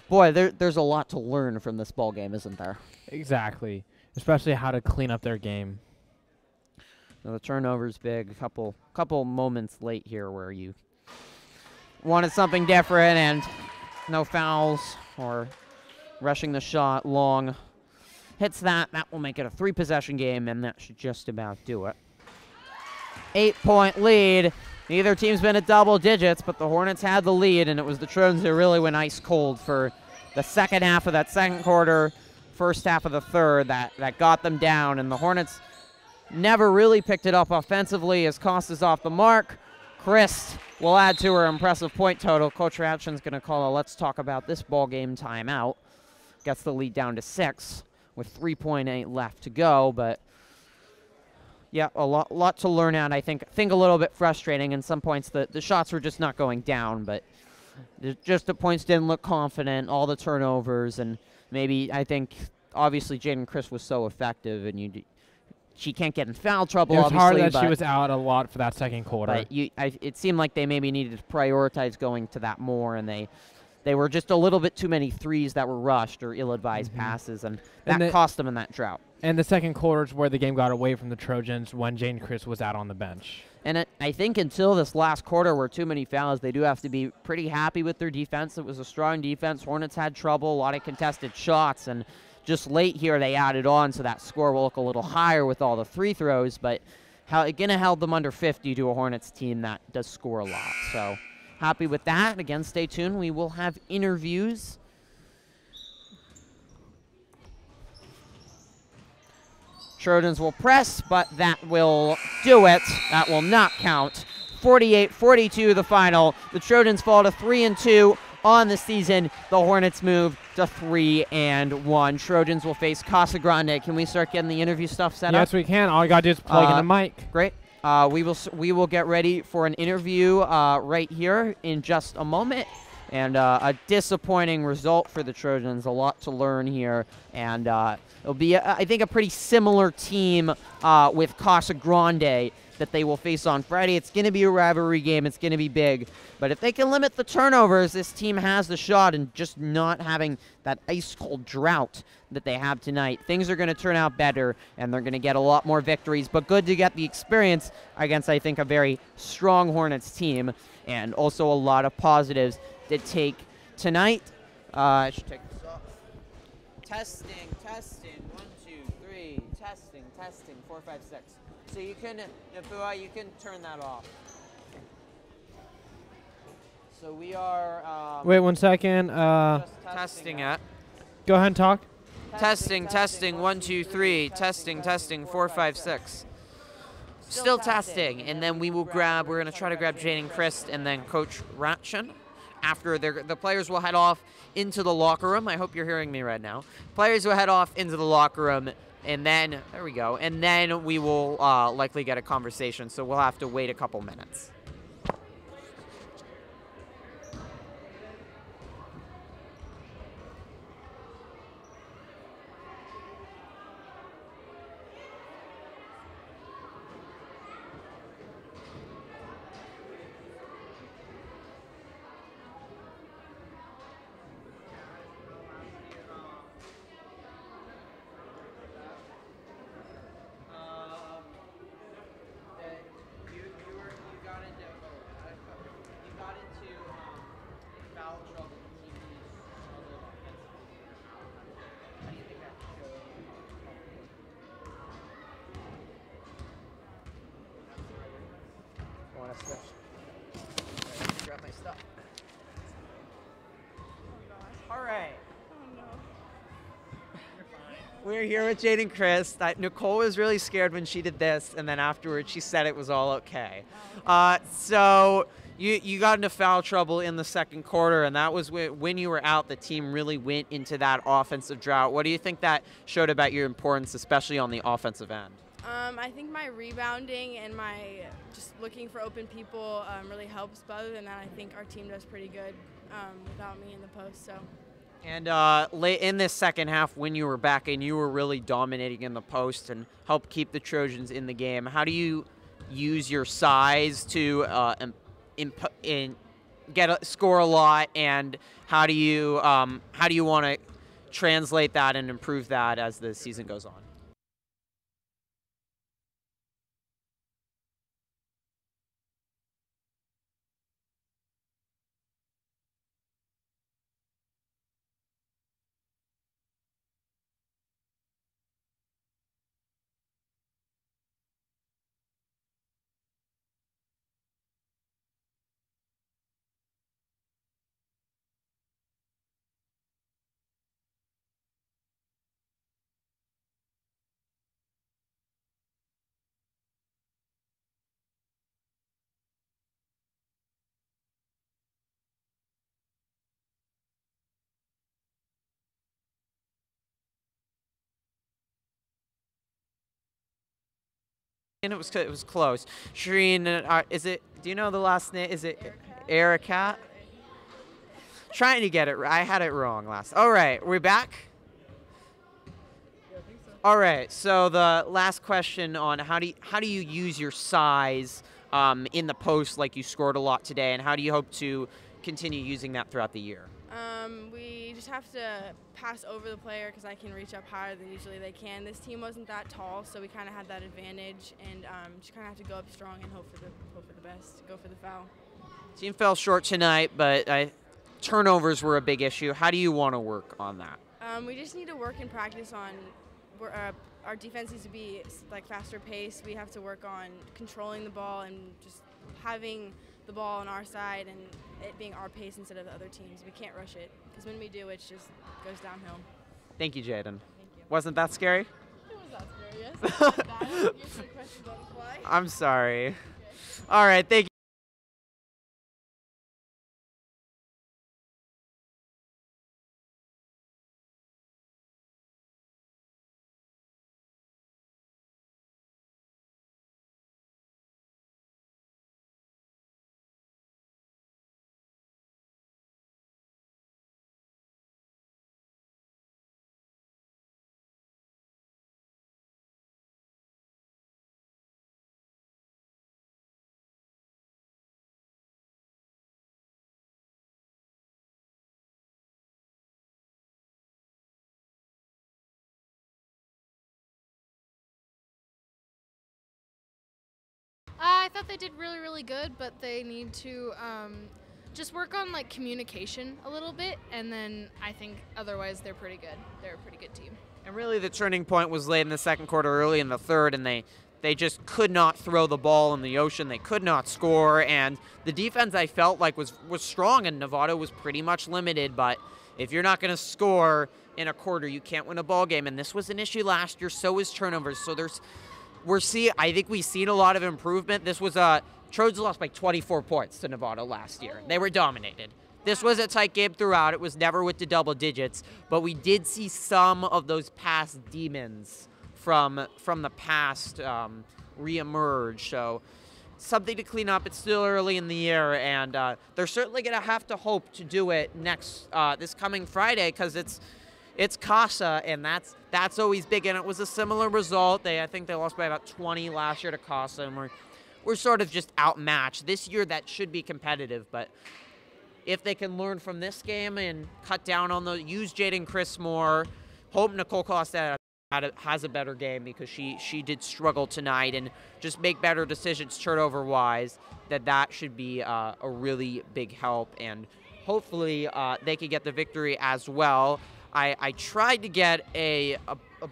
boy, there's a lot to learn from this ball game, isn't there? Exactly, especially how to clean up their game. Now the turnover's big. A couple moments late here where you wanted something different, and no fouls or rushing the shot long. Hits that. That will make it a 3-possession game, and that should just about do it. 8-point lead. Neither team's been at double digits, but the Hornets had the lead, and it was the Trojans who really went ice cold for the second half of that second quarter, first half of the third, that got them down, and the Hornets never really picked it up offensively as Costa's off the mark. Chris will add to her impressive point total. Coach Ratchen's going to call a let's talk about this ball game timeout. Gets the lead down to 6 with 3.8 left to go, but yeah, a lot to learn out. I think a little bit frustrating. In some points, the shots were just not going down, but just the points didn't look confident. All the turnovers, and maybe I think obviously Jaden Chris was so effective, and she can't get in foul trouble. It was obviously, hard that she was out a lot for that second quarter. But it seemed like they maybe needed to prioritize going to that more, and they were just a little bit too many threes that were rushed or ill-advised passes, and that cost them in that drought. And the second quarter is where the game got away from the Trojans when Jane Chris was out on the bench. And I think until this last quarter where too many fouls, they do have to be pretty happy with their defense. It was a strong defense. Hornets had trouble, a lot of contested shots, and just late here they added on, so that score will look a little higher with all the free throws, but again, it held them under 50 to a Hornets team that does score a lot. So happy with that. Again, stay tuned. We will have interviews. Trojans will press, but that will do it. That will not count. 48-42 the final. The Trojans fall to 3-2 on the season. The Hornets move to 3-1. Trojans will face Casagrande. Can we start getting the interview stuff set up? Yes, we can. All you got to do is plug in the mic. Great. We will get ready for an interview right here in just a moment. And a disappointing result for the Trojans. A lot to learn here. And it'll be, I think, a pretty similar team with Casagrande that they will face on Friday. It's going to be a rivalry game. It's going to be big. But if they can limit the turnovers, this team has the shot, and just not having that ice-cold drought that they have tonight, things are going to turn out better, and they're going to get a lot more victories. But good to get the experience against, I think, a very strong Hornets team, and also a lot of positives to take tonight. I should take this off. Testing, 1, 2, 3, testing, 4, 5, 6. So you can, Nafua, you can turn that off. So we are... Wait 1 second. Testing it. Go ahead and talk. Testing, 1, 2, 3, testing, 4, 5, 6. Still testing. And then we will grab, we're going to try to grab Jaden Christ and then Coach Ratchen. After the players will head off into the locker room. I hope you're hearing me right now. Players will head off into the locker room, and then, there we go, and then we will likely get a conversation, so we'll have to wait a couple minutes. Grab my stuff. All right. Oh, no. We're here with Jaden Christ. Nicole was really scared when she did this, and then afterwards she said it was all okay. So you got into foul trouble in the second quarter, and that was when you were out, the team really went into that offensive drought. What do you think that showed about your importance, especially on the offensive end? I think my rebounding and my just looking for open people really helps. But other than that, I think our team does pretty good without me in the post. So. And late in this second half, when you were back in, you were really dominating in the post and helped keep the Trojans in the game. How do you use your size to score a lot, and how do you want to translate that and improve that as the season goes on? And it was close. Shireen, do you know the last name? Is it Erica? Trying to get it right. I had it wrong last. All right, we're back? Yeah, I think so. All right, so the last question on how do you use your size in the post, like you scored a lot today, and how do you hope to continue using that throughout the year? We just have to pass over the player because I can reach up higher than usually they can. This team wasn't that tall, so we kind of had that advantage, and just kind of have to go up strong and hope for the best, go for the foul. Team fell short tonight, but turnovers were a big issue. How do you want to work on that? We just need to work and practice on our defense needs to be like faster pace. We have to work on controlling the ball and just having the ball on our side and it being our pace instead of the other teams. We can't rush it because when we do, it just goes downhill. Thank you, Jaden. Thank you. Wasn't that scary? It was that scary, yes. I'm sorry. Okay. All right, thank you. I thought they did really, really good, but they need to just work on like communication a little bit, and then I think otherwise they're pretty good. They're a pretty good team. And really the turning point was late in the second quarter, early in the third, and they just could not throw the ball in the ocean. They could not score, and the defense I felt like was strong, and Novato was pretty much limited, but if you're not going to score in a quarter, you can't win a ball game, and this was an issue last year, so is turnovers. So there's I think we've seen a lot of improvement. This was Trojans lost by 24 points to Novato last year. They were dominated. This was a tight game throughout. It was never with the double digits, but we did see some of those past demons from the past reemerge. So something to clean up. It's still early in the year, and they're certainly going to have to hope to do it this coming Friday, because it's Casa, and that's always big. And it was a similar result. I think they lost by about 20 last year to Casa, and we're sort of just outmatched. This year that should be competitive, but if they can learn from this game and cut down on use Jaden Chris more, hope Nicole Costa has a better game, because she did struggle tonight, and just make better decisions turnover-wise, that should be a really big help, and hopefully they can get the victory as well. I tried to get a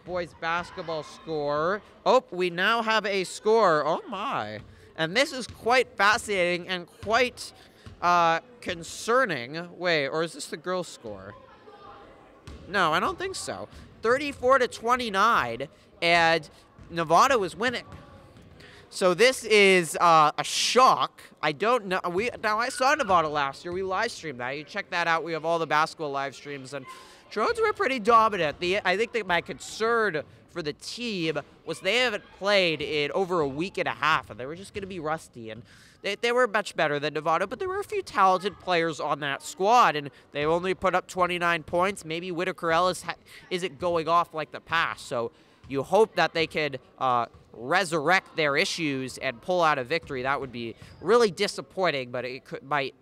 boys basketball score. Oh, we now have a score. Oh, my. And this is quite fascinating and quite concerning. Wait, or is this the girls' score? No, I don't think so. 34-29, and Novato is winning. So this is a shock. I don't know. I saw Novato last year. We live streamed that. You check that out. We have all the basketball live streams, and Trojans were pretty dominant. I think that my concern for the team was they haven't played in over a week and a half, and they were just going to be rusty. And they were much better than Novato, but there were a few talented players on that squad, and they only put up 29 points. Maybe Whitaker Ellis isn't going off like the past, so you hope that they could resurrect their issues and pull out a victory. That would be really disappointing, but it might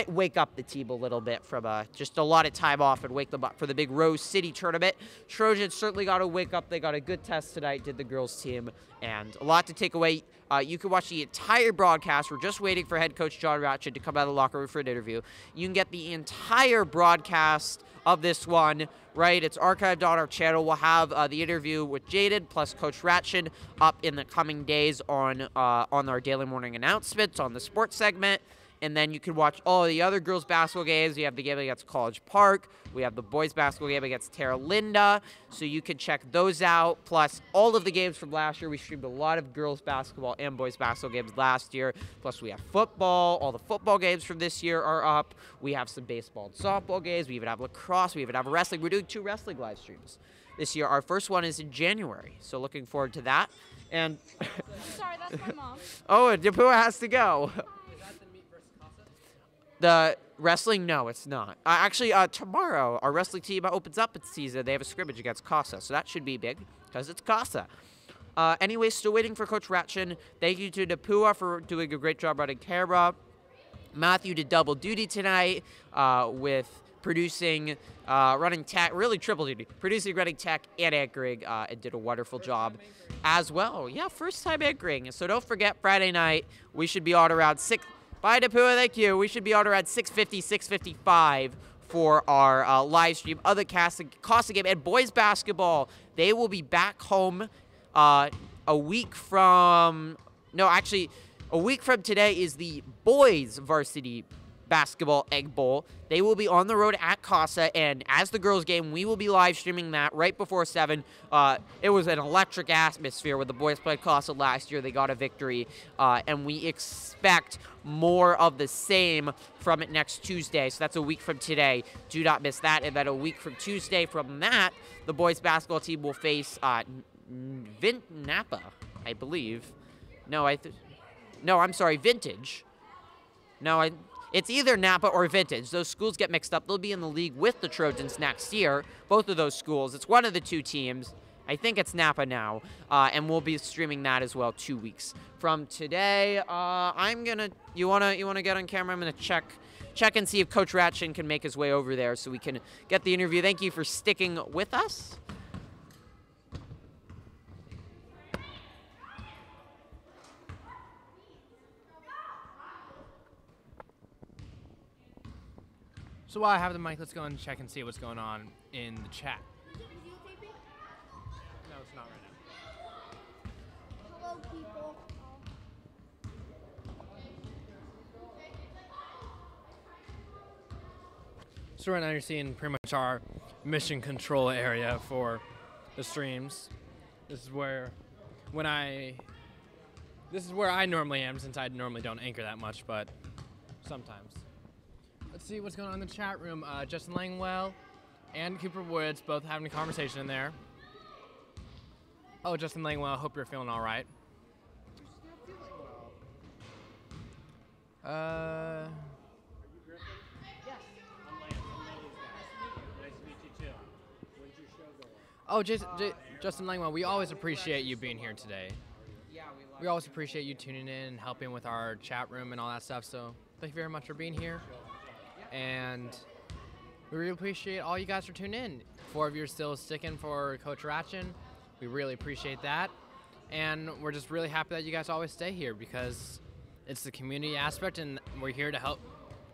wake up the team a little bit from just a lot of time off and wake them up for the big Rose City tournament. Trojans certainly got to wake up. They got a good test tonight, did the girls team, and a lot to take away. You can watch the entire broadcast. We're just waiting for head coach John Ratchet to come out of the locker room for an interview. You can get the entire broadcast of this one, right? It's archived on our channel. We'll have the interview with Jaden plus Coach Ratchet up in the coming days on our daily morning announcements on the sports segment. And then you can watch all the other girls' basketball games. We have the game against College Park. We have the boys' basketball game against Terra Linda. So you can check those out. Plus, all of the games from last year. We streamed a lot of girls' basketball and boys' basketball games last year. Plus, we have football. All the football games from this year are up. We have some baseball and softball games. We even have lacrosse. We even have wrestling. We're doing 2 wrestling live streams this year. Our first one is in January. So looking forward to that. And Sorry, that's my mom. oh, Depua has to go. The wrestling, no, it's not. Actually, tomorrow, our wrestling team opens up its season. They have a scrimmage against Casa, so that should be big, because it's Casa. Anyway, still waiting for Coach Ratchet. Thank you to Depua for doing a great job running camera. Matthew did double duty tonight with producing, running tech, really triple duty, producing, running tech, and anchoring, and did a wonderful job as well. Yeah, first time anchoring. So don't forget, Friday night, we should be on around 6. Bye, Depua, thank you. We should be on around 6:50, 6:55 for our live stream of the Casa game. And boys basketball, they will be back home a week from today is the boys varsity basketball Egg Bowl. They will be on the road at Casa, and as the girls game, we will be live streaming that right before 7. It was an electric atmosphere when the boys played Casa last year. They got a victory, and we expect more of the same from it next Tuesday. So that's a week from today. Do not miss that. And then a week from Tuesday from that, the boys basketball team will face Napa, I believe. I'm sorry, Vintage. It's either Napa or Vintage. Those schools get mixed up. They'll be in the league with the Trojans next year. Both of those schools. It's one of the 2 teams. I think it's Napa now, and we'll be streaming that as well 2 weeks from today. You wanna get on camera? I'm gonna check and see if Coach Ratchet can make his way over there so we can get the interview. Thank you for sticking with us. So while I have the mic, let's go and check and see what's going on in the chat. No, it's not right now. Hello, people. So right now you're seeing pretty much our mission control area for the streams. This is where This is where I normally am, since I normally don't anchor that much, but sometimes. Let's see what's going on in the chat room. Justin Langwell and Cooper Woods both having a conversation in there. Oh, Justin Langwell, hope you're feeling all right. Are you Griffin? Yes. I'm Lance. Nice to meet you too. When's your show go on? Oh, Justin Langwell, we always appreciate you being here today. We always appreciate you tuning in and helping with our chat room and all that stuff, so thank you very much for being here. And we really appreciate all you guys for tuning in. 4 of you are still sticking for Coach Ratchin. We really appreciate that. And we're just really happy that you guys always stay here, because it's the community aspect, and we're here to help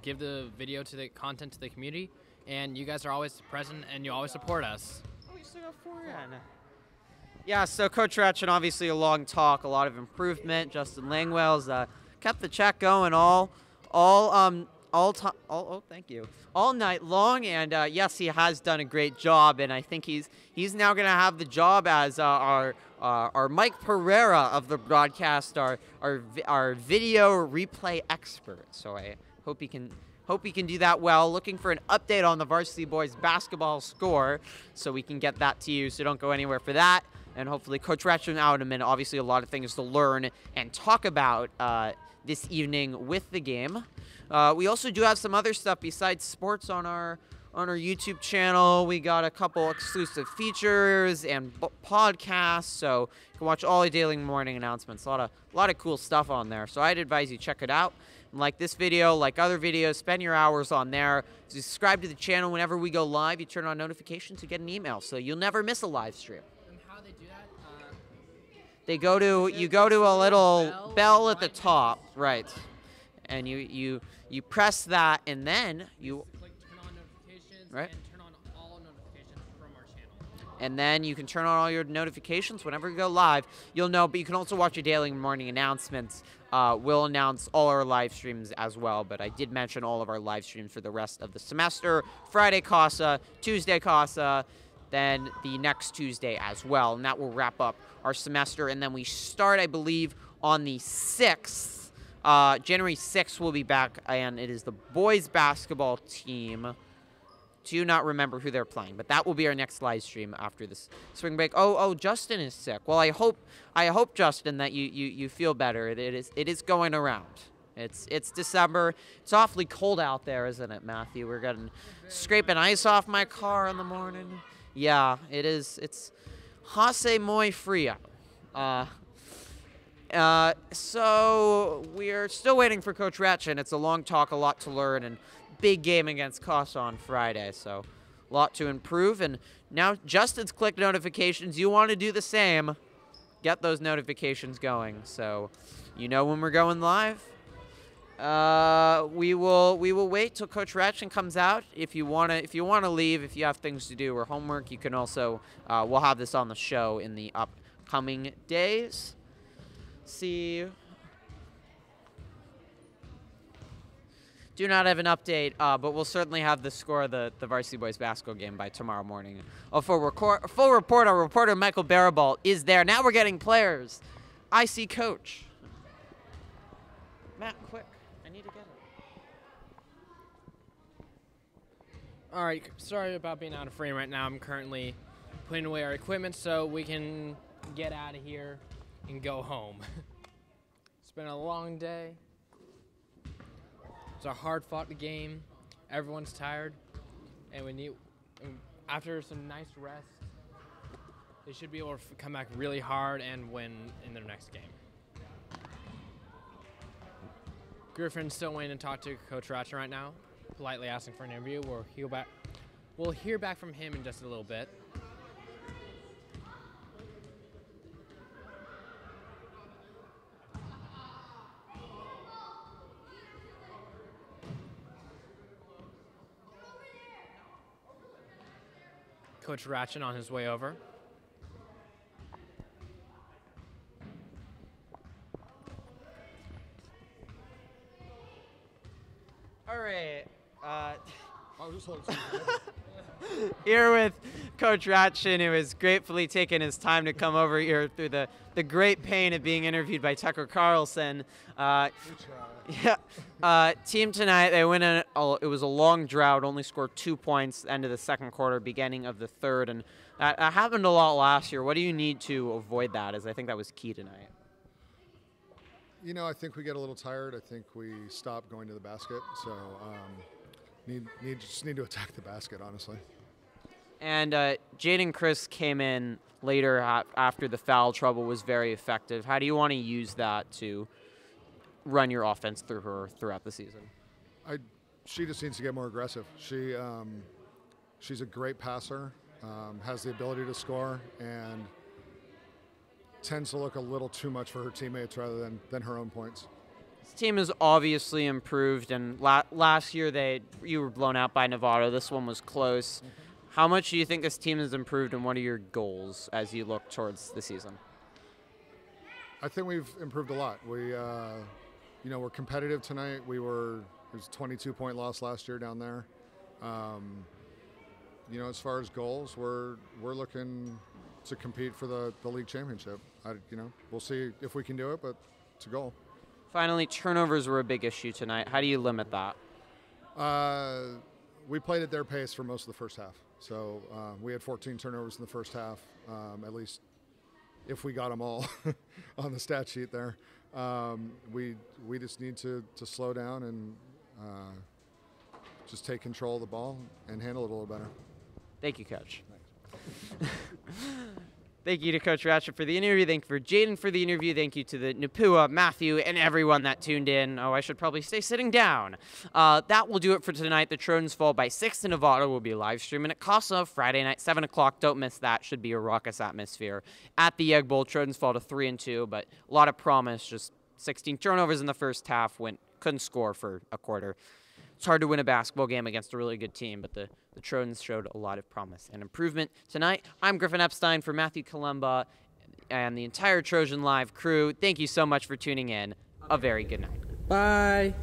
give the video to the content to the community. And you guys are always present, and you always support us. Oh, we still got 4 in. Yeah, so Coach Ratchin, obviously a long talk, a lot of improvement. Justin Langwell's kept the chat going all thank you, all night long, and yes, he has done a great job, and I think he's now going to have the job as our Mike Pereira of the broadcast, our video replay expert. So I hope he can do that well. Looking for an update on the Varsity Boys basketball score, so we can get that to you. So don't go anywhere for that. And hopefully, Coach Ratchin out in a minute. Obviously, a lot of things to learn and talk about this evening with the game. We also do have some other stuff besides sports on our YouTube channel. We got a couple exclusive features and podcasts, so you can watch all the daily morning announcements. A lot of cool stuff on there. So I'd advise you check it out. And like this video, like other videos, spend your hours on there. Subscribe to the channel. Whenever we go live, you turn on notifications to get an email, so you'll never miss a live stream. They do that? You go to a little bell at the top, right? And you press that, and then you Click turn on notifications, right? and turn on all notifications from our channel. And then you can turn on all your notifications whenever you go live. You'll know, but you can also watch your daily morning announcements. We'll announce all our live streams as well, but I did mention all of our live streams for the rest of the semester. Friday CASA, Tuesday CASA, then the next Tuesday as well, and that will wrap up our semester. And then we start, I believe, on the 6th. January 6th we'll be back, and it is the boys basketball team. Do not remember who they're playing, but that will be our next live stream after this spring break. Oh, Justin is sick. Well, I hope Justin that you feel better. It is going around. It's December. It's awfully cold out there, isn't it, Matthew? We're getting scraping ice off my car in the morning. Yeah, it is. It's hace muy frio. So we're still waiting for Coach Ratchin. It's a long talk, a lot to learn, and big game against CASA on Friday. So a lot to improve. And now Justin's clicked notifications. You want to do the same. Get those notifications going, so you know when we're going live. We will wait till Coach Ratchin comes out. If you wanna leave, if you have things to do or homework, you can also we'll have this on the show in the upcoming days. See. Do not have an update, but we'll certainly have the score of the Varsity Boys basketball game by tomorrow morning. A full report, our reporter Michael Barabalt is there. Now we're getting players. I see Coach. Matt, quick. I need to get it. All right, sorry about being out of frame right now. I'm currently putting away our equipment so we can get out of here and go home. It's been a long day. It's a hard-fought game. Everyone's tired, and after some nice rest, they should be able to come back really hard and win in their next game. Griffin's still waiting to talk to Coach Ratchin right now, politely asking for an interview. We'll hear back from him in just a little bit. Coach Ratchin on his way over. All right. Here with Coach Ratchin, who has gratefully taken his time to come over here through the great pain of being interviewed by Tucker Carlson. Team tonight, they win. It was a long drought, only scored 2 points end of the second quarter, beginning of the third, and that happened a lot last year. What do you need to avoid that, as I think that was key tonight? You know, I think we get a little tired. I think we stop going to the basket, so just need to attack the basket, honestly. And Jaden Chris came in later after the foul trouble was very effective. How do you want to use that to run your offense through her throughout the season? She just needs to get more aggressive. She's a great passer, has the ability to score, and tends to look a little too much for her teammates rather than her own points. This team has obviously improved, and last year you were blown out by Novato. This one was close. Mm-hmm. How much do you think this team has improved, and what are your goals as you look towards the season? I think we've improved a lot. We're competitive tonight. It was a 22-point loss last year down there. As far as goals, we're looking to compete for the league championship. We'll see if we can do it, but it's a goal. Finally, turnovers were a big issue tonight. How do you limit that? We played at their pace for most of the first half. So we had 14 turnovers in the first half, at least if we got them all on the stat sheet there. We just need to slow down and just take control of the ball and handle it a little better. Thank you, Coach. Thank you to Coach Ratchet for the interview. Thank you for Jaden for the interview. Thank you to the Napua, Matthew, and everyone that tuned in. Oh, I should probably stay sitting down. That will do it for tonight. The Trojans fall by 6 to Novato. We'll be live streaming at Casa Friday night, 7 o'clock. Don't miss that. Should be a raucous atmosphere. At the Egg Bowl, Trojans fall to 3-2, but a lot of promise. Just 16 turnovers in the first half. Couldn't score for a quarter. It's hard to win a basketball game against a really good team, but the Trojans showed a lot of promise and improvement tonight. I'm Griffin Epstein for Matthew Columba and the entire Trojan Live crew. Thank you so much for tuning in. A very good night. Bye.